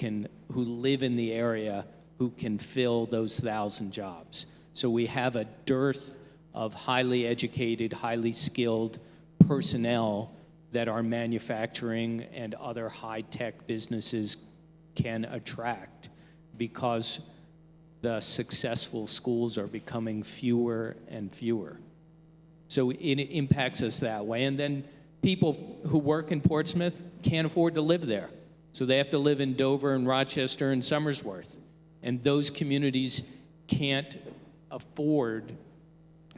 live in the area who can fill those 1,000 jobs. So we have a dearth of highly educated, highly skilled personnel that our manufacturing and other high-tech businesses can attract because the successful schools are becoming fewer and fewer. So it impacts us that way. And then people who work in Portsmouth can't afford to live there. So they have to live in Dover and Rochester and Somersworth. And those communities can't afford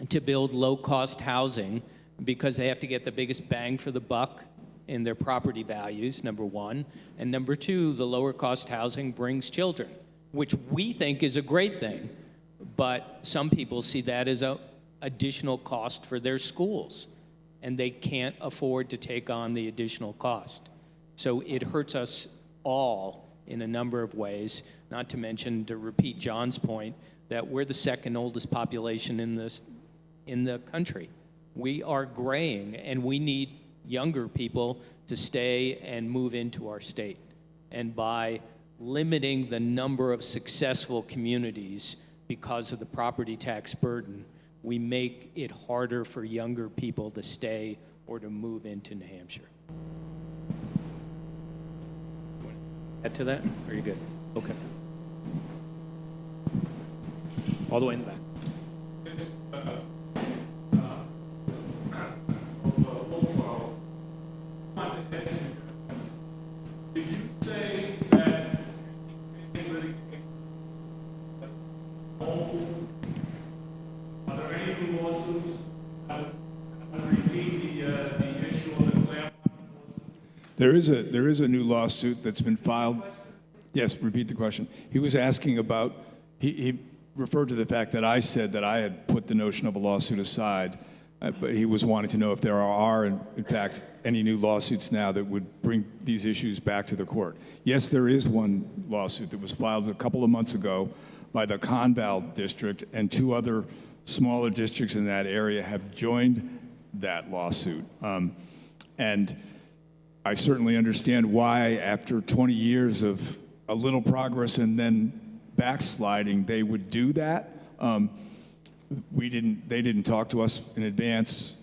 to build low-cost housing because they have to get the biggest bang for the buck in their property values, number one. And number two, the lower-cost housing brings children, which we think is a great thing. But some people see that as an additional cost for their schools, and they can't afford to take on the additional cost. So it hurts us all in a number of ways, not to mention, to repeat John's point, that we're the second oldest population in the country. We are graying, and we need younger people to stay and move into our state. And by limiting the number of successful communities because of the property tax burden, we make it harder for younger people to stay or to move into New Hampshire. Add to that? Or are you good? Okay. All the way in the back. Did you say that are there any new lawsuits that repeat the issue of the Claremont? There is a new lawsuit that's been filed. Yes, repeat the question. He was asking about, he referred to the fact that I said that I had put the notion of a lawsuit aside, but he was wanting to know if there are, in fact, any new lawsuits now that would bring these issues back to the court. Yes, there is one lawsuit that was filed a couple of months ago by the Conval district, and two other smaller districts in that area have joined that lawsuit. And I certainly understand why, after 20 years of a little progress and then backsliding, they would do that. They didn't talk to us in advance.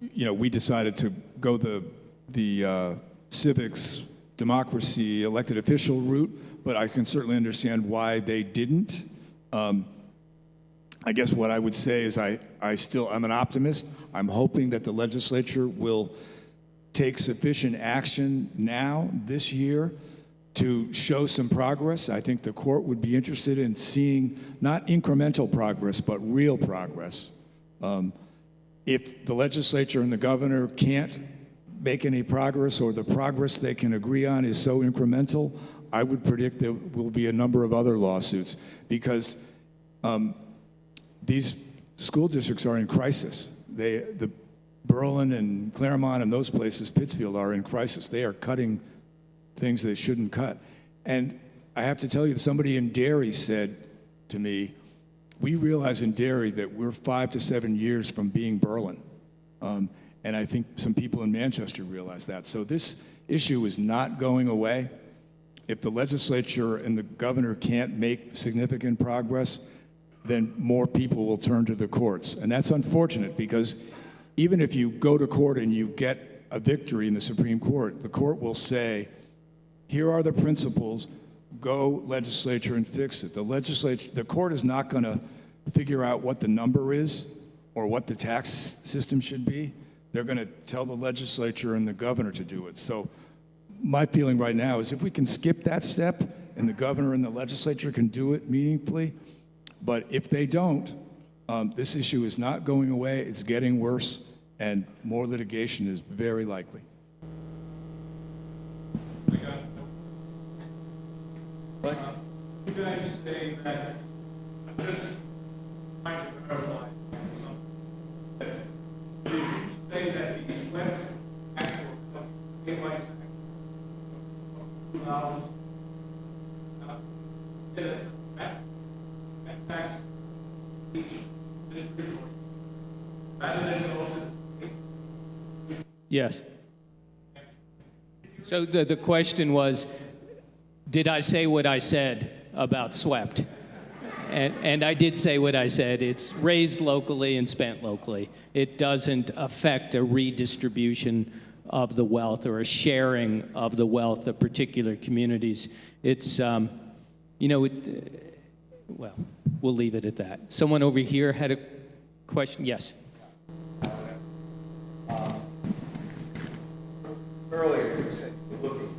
We decided to go the civics, democracy, elected official route, but I can certainly understand why they didn't. I guess what I would say is I'm an optimist. I'm hoping that the legislature will take sufficient action now, this year, to show some progress. I think the court would be interested in seeing not incremental progress, but real progress. If the legislature and the governor can't make any progress, or the progress they can agree on is so incremental, I would predict there will be a number of other lawsuits, because these school districts are in crisis. The Berlin and Claremont and those places, Pittsfield, are in crisis. They are cutting things they shouldn't cut. And I have to tell you, somebody in Derry said to me, we realize in Derry that we're 5 to 7 years from being Berlin. And I think some people in Manchester realize that. So this issue is not going away. If the legislature and the governor can't make significant progress, then more people will turn to the courts. And that's unfortunate, because even if you go to court and you get a victory in the Supreme Court, the court will say, here are the principles, go legislature and fix it. The court is not going to figure out what the number is or what the tax system should be. They're going to tell the legislature and the governor to do it. So my feeling right now is, if we can skip that step and the governor and the legislature can do it meaningfully, but if they don't, this issue is not going away, it's getting worse, and more litigation is very likely. You guys say that, I'm just trying to verify something. Did you say that the SWIFT actual statewide tax $2, that tax each district residential? Yes. So the question was, did I say what I said about SWEPT? And I did say what I said. It's raised locally and spent locally. It doesn't affect a redistribution of the wealth or a sharing of the wealth of particular communities. It's, well, we'll leave it at that. Someone over here had a question. Yes. Earlier, you said you were looking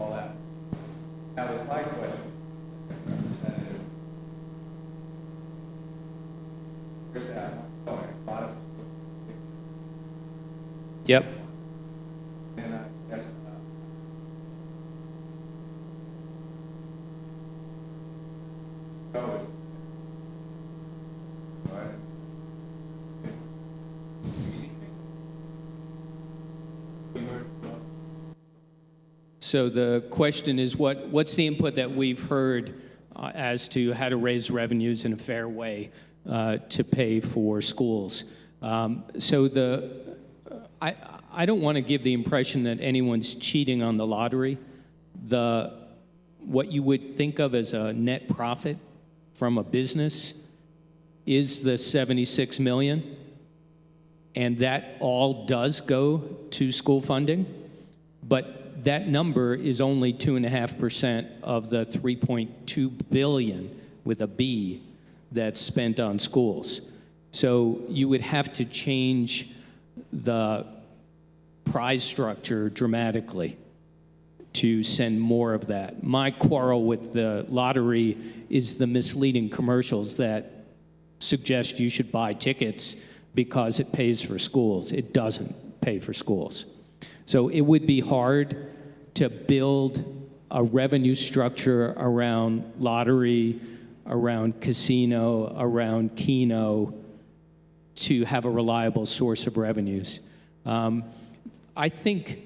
all that. That was my question. Representative. Where's that going? A lot of us Yep. and I guess goes. Right. You see me? We heard. So the question is, what's the input that we've heard as to how to raise revenues in a fair way to pay for schools? I don't want to give the impression that anyone's cheating on the lottery. What you would think of as a net profit from a business is the 76 million, and that all does go to school funding, but that number is only 2.5% of the 3.2 billion with a B that's spent on schools. So you would have to change the prize structure dramatically to send more of that. My quarrel with the lottery is the misleading commercials that suggest you should buy tickets because it pays for schools. It doesn't pay for schools. So it would be hard to build a revenue structure around lottery, around casino, around Keno to have a reliable source of revenues. I think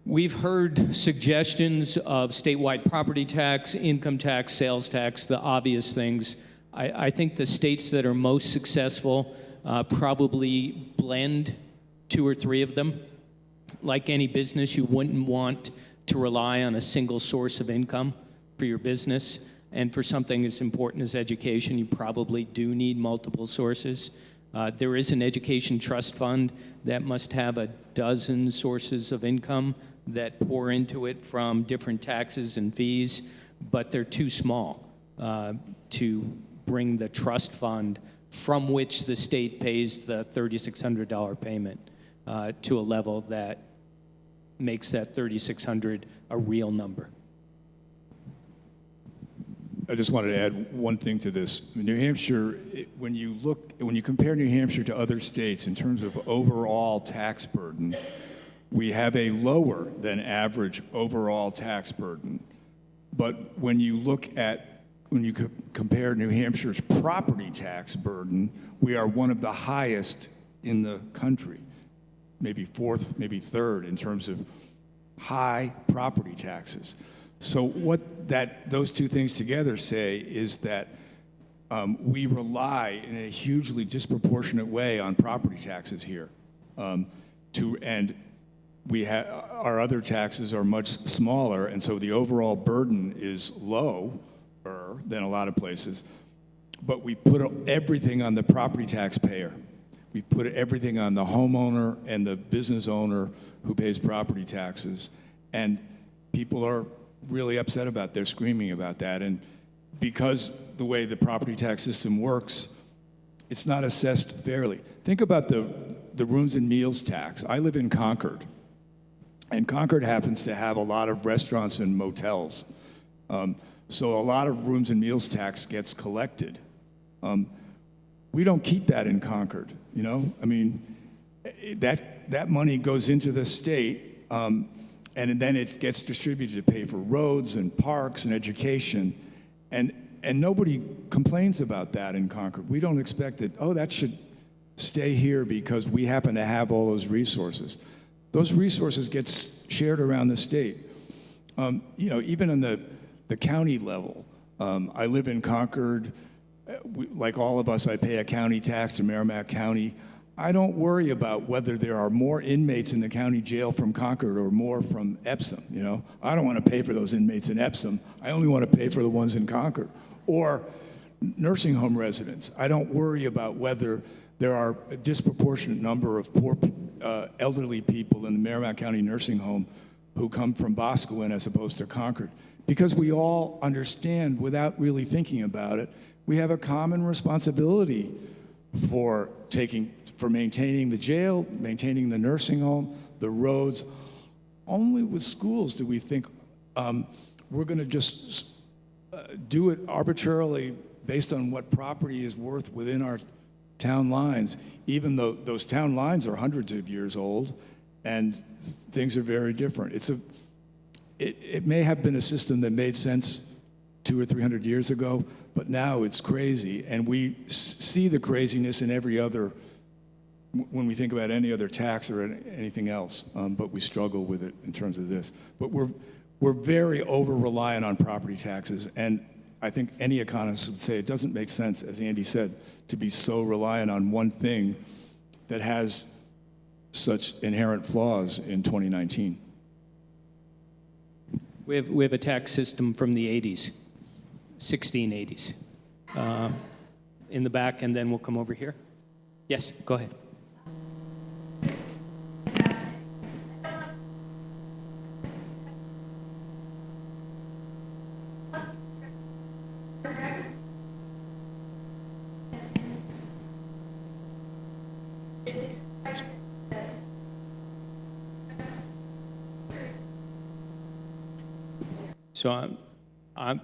we've heard suggestions of statewide property tax, income tax, sales tax, the obvious things. I think the states that are most successful probably blend 2 or 3 of them. Like any business, you wouldn't want to rely on a single source of income for your business. And for something as important as education, you probably do need multiple sources. There is an education trust fund that must have a dozen sources of income that pour into it from different taxes and fees, but they're too small to bring the trust fund from which the state pays the $3,600 payment to a level that makes that $3,600 a real number. I just wanted to add one thing to this. New Hampshire, when you compare New Hampshire to other states in terms of overall tax burden, we have a lower than average overall tax burden. But when you compare New Hampshire's property tax burden, we are one of the highest in the country, maybe 4th, maybe 3rd in terms of high property taxes. So what those two things together say is that we rely in a hugely disproportionate way on property taxes here, and our other taxes are much smaller, and so the overall burden is lower than a lot of places. But we put everything on the property taxpayer. We put everything on the homeowner and the business owner who pays property taxes, and people are really upset about that. They're screaming about that. And because the way the property tax system works, it's not assessed fairly. Think about the rooms and meals tax. I live in Concord, and Concord happens to have a lot of restaurants and motels. So a lot of rooms and meals tax gets collected. We don't keep that in Concord, you know? I mean, that money goes into the state, and then it gets distributed to pay for roads and parks and education. And nobody complains about that in Concord. We don't expect that should stay here because we happen to have all those resources. Those resources get shared around the state. Even on the county level, I live in Concord. Like all of us, I pay a county tax in Merrimack County. I don't worry about whether there are more inmates in the county jail from Concord or more from Epsom, you know? I don't want to pay for those inmates in Epsom. I only want to pay for the ones in Concord. Or nursing home residents. I don't worry about whether there are a disproportionate number of poor elderly people in the Merrimack County nursing home who come from Boscawen as opposed to Concord. Because we all understand, without really thinking about it, we have a common responsibility for maintaining the jail, maintaining the nursing home, the roads. Only with schools do we think we're going to just do it arbitrarily based on what property is worth within our town lines, even though those town lines are hundreds of years old and things are very different. It may have been a system that made sense 200 or 300 years ago, but now it's crazy, and we see the craziness in every other, when we think about any other tax or anything else, but we struggle with it in terms of this. But we're very over-reliant on property taxes, and I think any economist would say it doesn't make sense, as Andy said, to be so reliant on one thing that has such inherent flaws in 2019. We have a tax system from the 80s, 1680s, in the back, and then we'll come over here. Yes, go ahead. So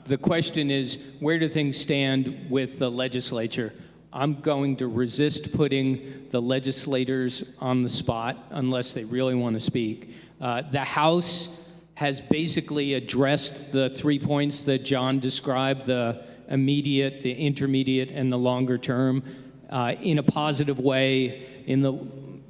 the question is, where do things stand with the legislature? I'm going to resist putting the legislators on the spot unless they really want to speak. The House has basically addressed the 3 points that John described, the immediate, the intermediate, and the longer term, in a positive way,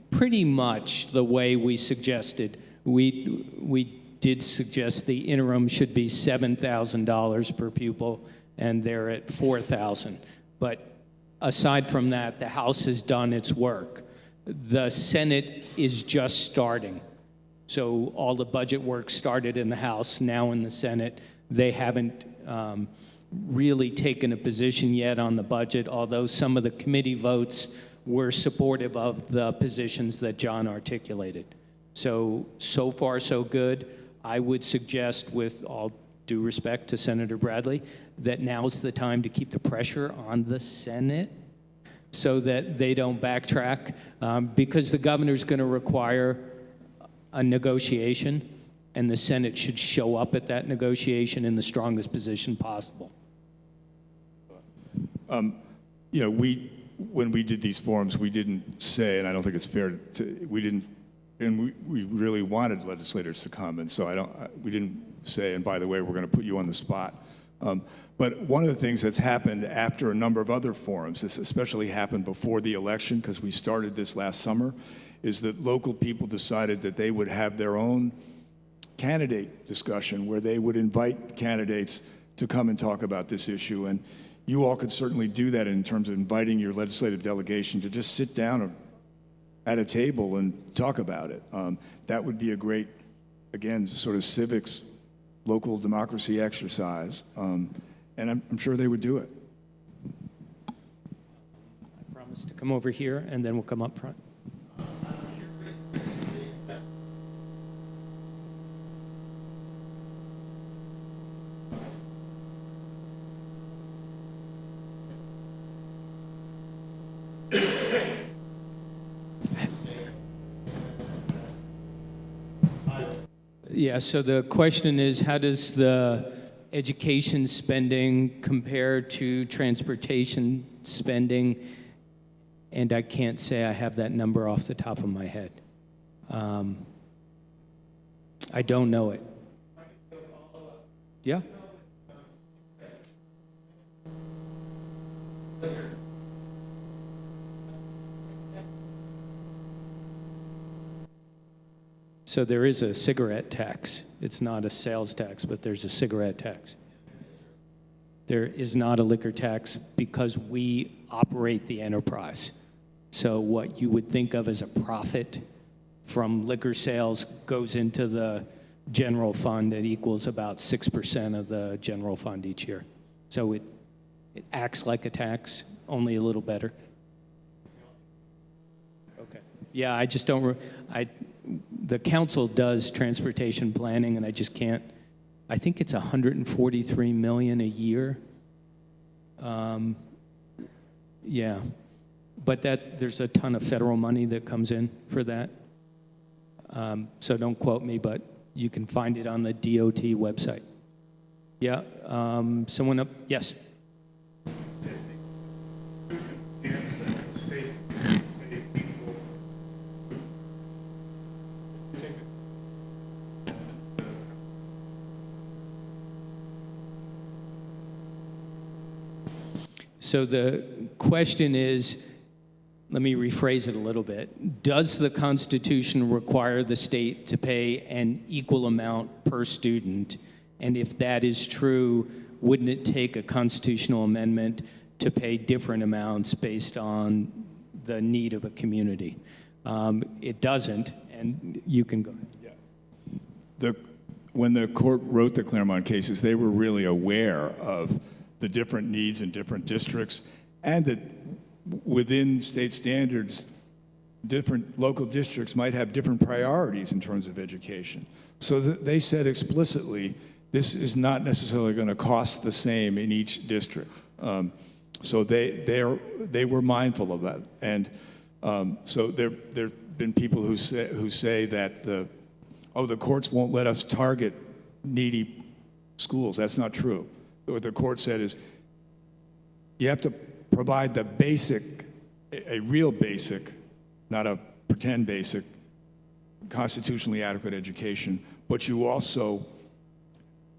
pretty much the way we suggested. We did suggest the interim should be $7,000 per pupil, and they're at $4,000. But aside from that, the House has done its work. The Senate is just starting. So all the budget work started in the House, now in the Senate. They haven't really taken a position yet on the budget, although some of the committee votes were supportive of the positions that John articulated. So far, so good. I would suggest, with all due respect to Senator Bradley, that now's the time to keep the pressure on the Senate so that they don't backtrack, because the governor's going to require a negotiation, and the Senate should show up at that negotiation in the strongest position possible. When we did these forums, we didn't say, and I don't think it's fair to, we really wanted legislators to come, and so we didn't say, and by the way, we're going to put you on the spot. But one of the things that's happened after a number of other forums, this especially happened before the election because we started this last summer, is that local people decided that they would have their own candidate discussion where they would invite candidates to come and talk about this issue. And you all could certainly do that in terms of inviting your legislative delegation to just sit down at a table and talk about it. That would be a great, again, sort of civics, local democracy exercise. And I'm sure they would do it. I promise to come over here, and then we'll come up front. Yeah, so the question is, how does the education spending compare to transportation spending? And I can't say I have that number off the top of my head. I don't know it. Yeah? So there is a cigarette tax. It's not a sales tax, but there's a cigarette tax. There is not a liquor tax because we operate the enterprise. So what you would think of as a profit from liquor sales goes into the general fund. It equals about 6% of the general fund each year. So it acts like a tax, only a little better. Okay. Yeah, I just don't, the council does transportation planning, and I just can't, I think it's 143 million a year. Yeah, but there's a ton of federal money that comes in for that. So don't quote me, but you can find it on the DOT website. Yeah, someone up, yes. So the question is, let me rephrase it a little bit. Does the Constitution require the state to pay an equal amount per student? And if that is true, wouldn't it take a constitutional amendment to pay different amounts based on the need of a community? It doesn't, and you can go ahead. When the court wrote the Claremont cases, they were really aware of the different needs in different districts, and that within state standards, different local districts might have different priorities in terms of education. So they said explicitly, this is not necessarily going to cost the same in each district. So they were mindful of that, and so there've been people who say that the courts won't let us target needy schools. That's not true. What the court said is, you have to provide the basic, a real basic, not a pretend basic, constitutionally adequate education, but you also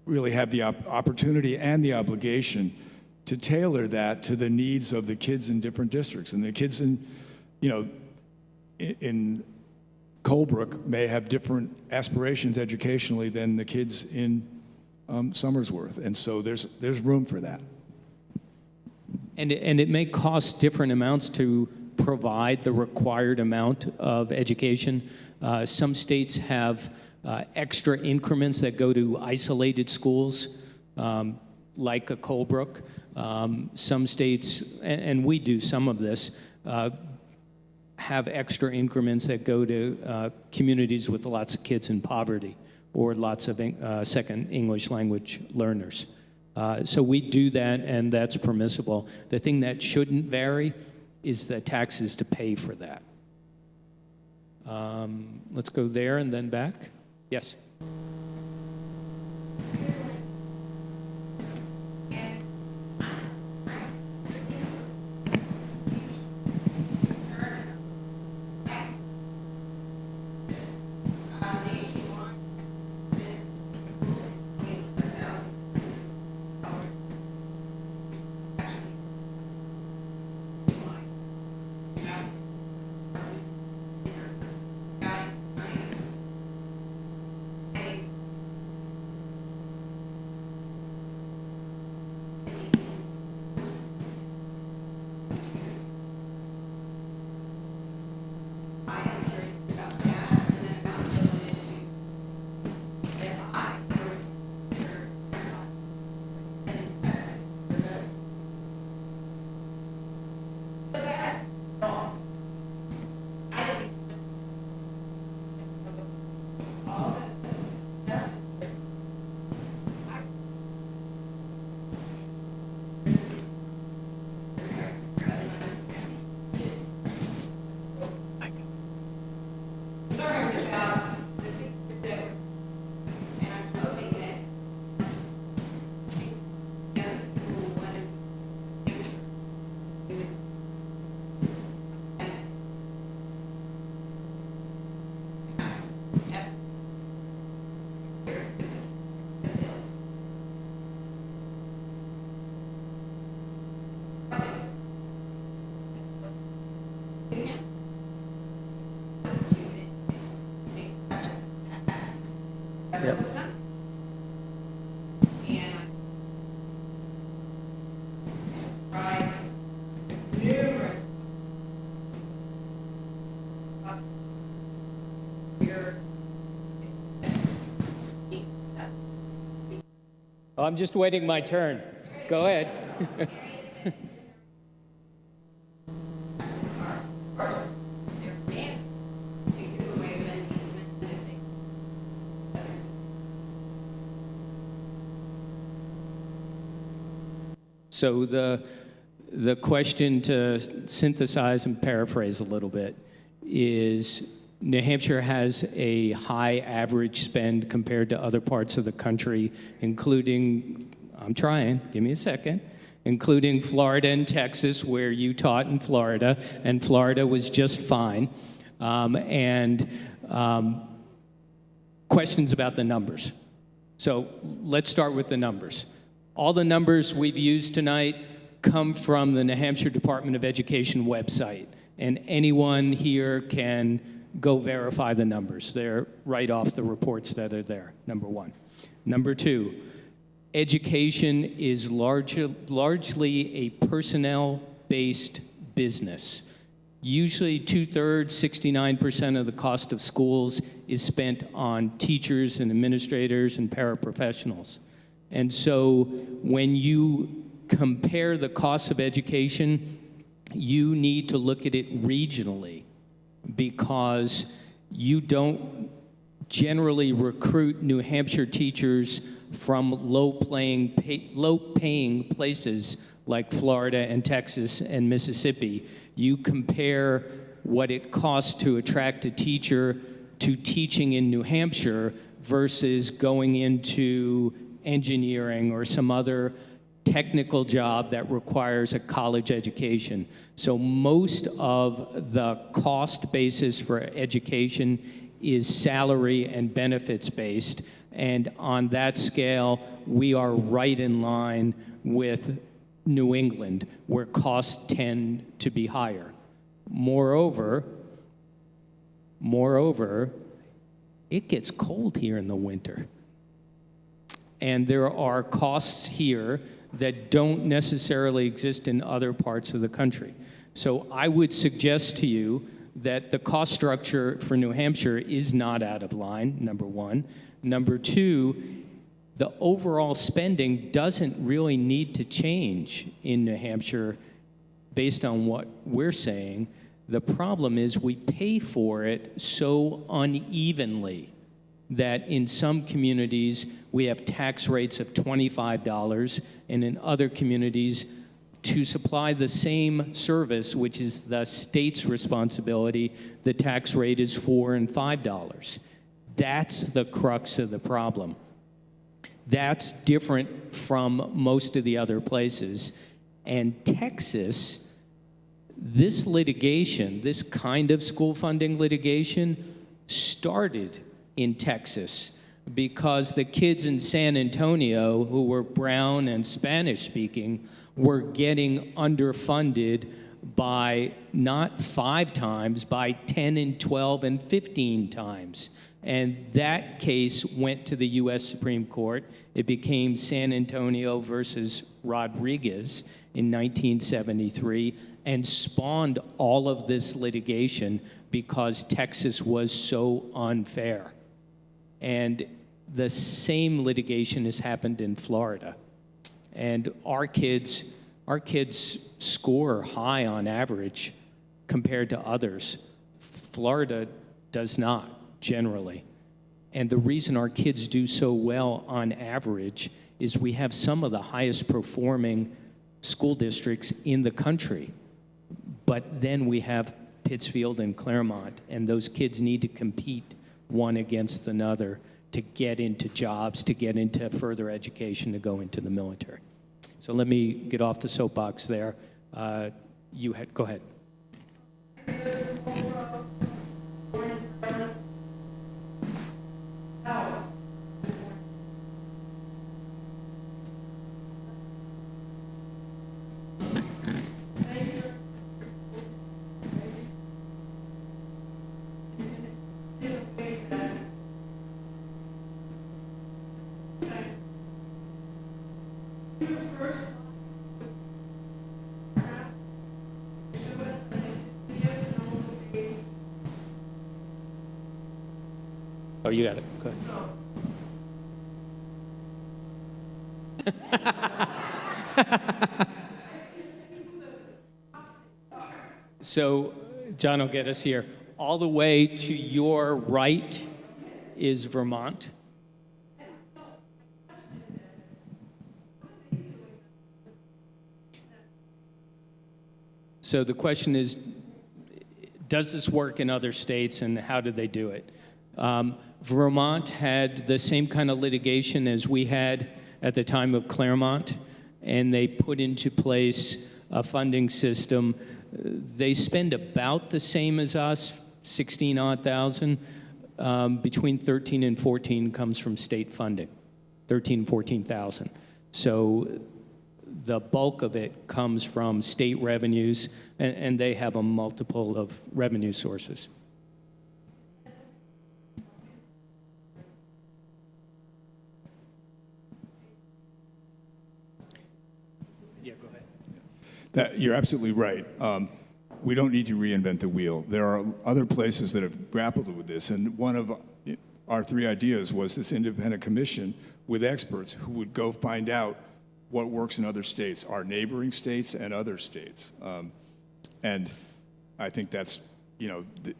really have the opportunity and the obligation to tailor that to the needs of the kids in different districts. And the kids in Colebrook may have different aspirations educationally than the kids in Somersworth, and so there's room for that. And it may cost different amounts to provide the required amount of education. Some states have extra increments that go to isolated schools, like a Colebrook. Some states, and we do some of this, have extra increments that go to communities with lots of kids in poverty or lots of second English language learners. So we do that, and that's permissible. The thing that shouldn't vary is the taxes to pay for that. Let's go there and then back. Yes. Yep. I'm just waiting my turn. Go ahead. So the question, to synthesize and paraphrase a little bit, is New Hampshire has a high average spend compared to other parts of the country, including, I'm trying, give me a second, including Florida and Texas, where you taught in Florida, and Florida was just fine. Questions about the numbers. So let's start with the numbers. All the numbers we've used tonight come from the New Hampshire Department of Education website, and anyone here can go verify the numbers. They're right off the reports that are there, number one. Number two, education is largely a personnel-based business. Usually 2/3, 69% of the cost of schools is spent on teachers and administrators and paraprofessionals. And so when you compare the cost of education, you need to look at it regionally, because you don't generally recruit New Hampshire teachers from low-paying places like Florida and Texas and Mississippi. You compare what it costs to attract a teacher to teaching in New Hampshire versus going into engineering or some other technical job that requires a college education. So most of the cost basis for education is salary and benefits based, and on that scale, we are right in line with New England, where costs tend to be higher. Moreover, it gets cold here in the winter. And there are costs here that don't necessarily exist in other parts of the country. So I would suggest to you that the cost structure for New Hampshire is not out of line, number one. Number two, the overall spending doesn't really need to change in New Hampshire based on what we're saying. The problem is we pay for it so unevenly that in some communities we have tax rates of $25, and in other communities, to supply the same service, which is the state's responsibility, the tax rate is $4 and $5. That's the crux of the problem. That's different from most of the other places. And Texas, this litigation, this kind of school funding litigation, started in Texas because the kids in San Antonio who were brown and Spanish speaking were getting underfunded by not 5 times, by 10 and 12 and 15 times. And that case went to the U.S. Supreme Court. It became San Antonio versus Rodriguez in 1973 and spawned all of this litigation because Texas was so unfair. And the same litigation has happened in Florida. And our kids score high on average compared to others. Florida does not, generally. And the reason our kids do so well on average is we have some of the highest performing school districts in the country. But then we have Pittsfield and Claremont, and those kids need to compete one against another to get into jobs, to get into further education, to go into the military. So let me get off the soapbox there. Go ahead. Oh, you got it. Go ahead. So, John will get us here. All the way to your right is Vermont. So the question is, does this work in other states and how do they do it? Vermont had the same kind of litigation as we had at the time of Claremont, and they put into place a funding system. They spend about the same as us, 16-odd thousand. Between 13 and 14 comes from state funding, 13, 14,000. So the bulk of it comes from state revenues, and they have a multiple of revenue sources. Yeah, go ahead. You're absolutely right. We don't need to reinvent the wheel. There are other places that have grappled with this, and one of our three ideas was this independent commission with experts who would go find out what works in other states, our neighboring states and other states. And I think that's,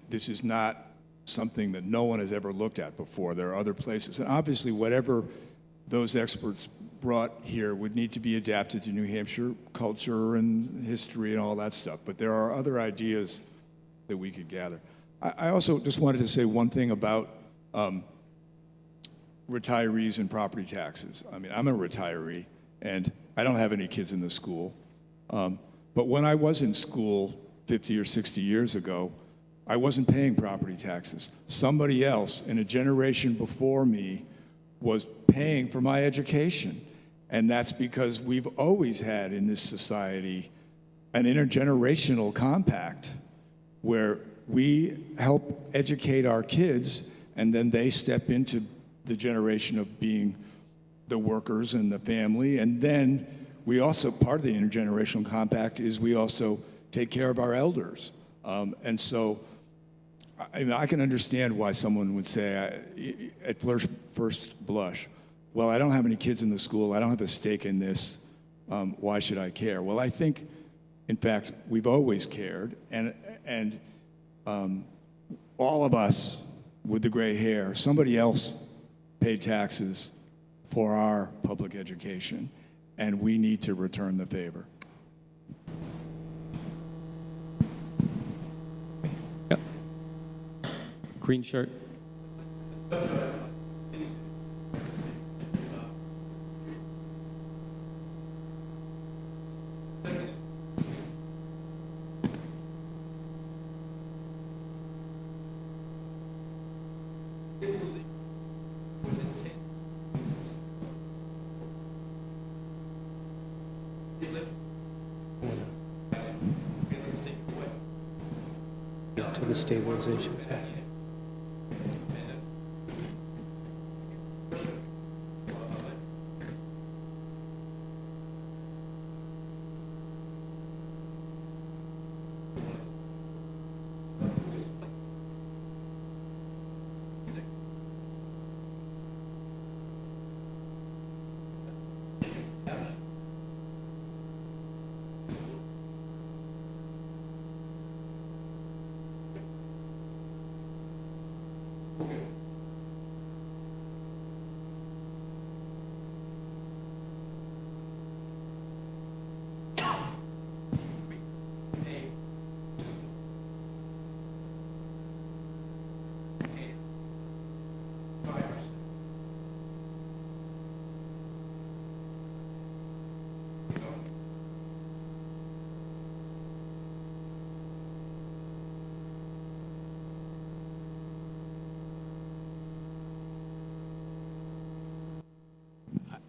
this is not something that no one has ever looked at before. There are other places. And obviously, whatever those experts brought here would need to be adapted to New Hampshire culture and history and all that stuff. But there are other ideas that we could gather. I also just wanted to say one thing about retirees and property taxes. I mean, I'm a retiree, and I don't have any kids in the school. But when I was in school 50 or 60 years ago, I wasn't paying property taxes. Somebody else in a generation before me was paying for my education. And that's because we've always had in this society an intergenerational compact where we help educate our kids and then they step into the generation of being the workers and the family. And then we also, part of the intergenerational compact is we also take care of our elders. And so I can understand why someone would say at first blush, well, I don't have any kids in the school, I don't have a stake in this, why should I care? Well, I think, in fact, we've always cared, and all of us with the gray hair, somebody else paid taxes for our public education, and we need to return the favor. Yep. Green shirt. To the stabilization.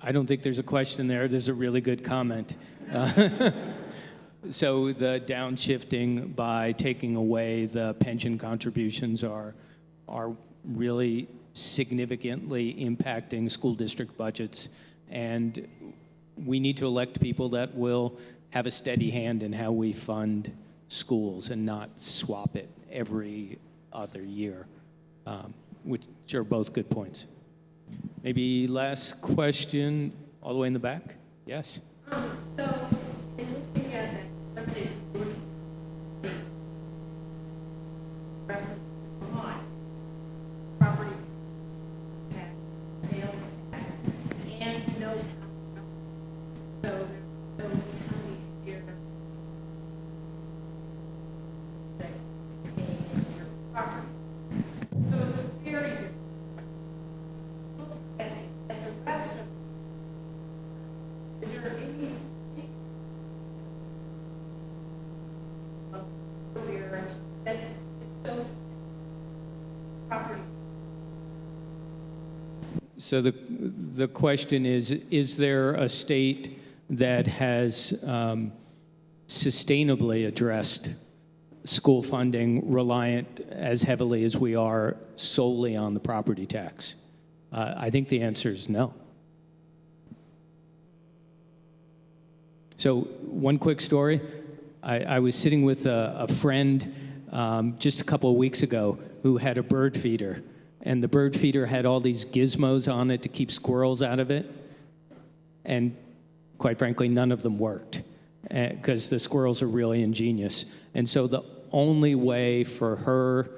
I don't think there's a question there. There's a really good comment. So the downshifting by taking away the pension contributions are really significantly impacting school district budgets. And we need to elect people that will have a steady hand in how we fund schools and not swap it every other year, which are both good points. Maybe last question All the way in the back? Yes. So, in looking at that, something reference to Vermont, property tax, sales tax, and no so county here that pay your property. So it's a very different. Look at the rest of, is there any where that it's so property? So the question is there a state that has sustainably addressed school funding reliant as heavily as we are solely on the property tax? I think the answer is no. So one quick story. I was sitting with a friend just a couple of weeks ago who had a bird feeder. And the bird feeder had all these gizmos on it to keep squirrels out of it. And quite frankly, none of them worked because the squirrels are really ingenious. And so the only way for her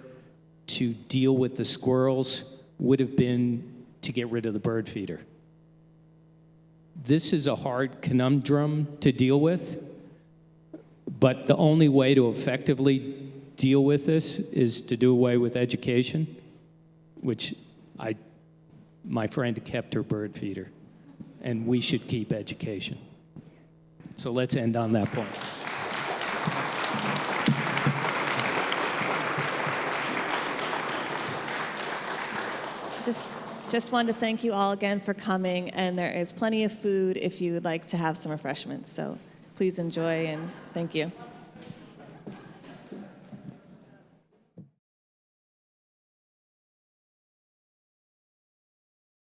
to deal with the squirrels would have been to get rid of the bird feeder. This is a hard conundrum to deal with, but the only way to effectively deal with this is to do away with education, which my friend kept her bird feeder, and we should keep education. So let's end on that point. Just wanted to thank you all again for coming, and there is plenty of food if you would like to have some refreshments. So please enjoy, and thank you.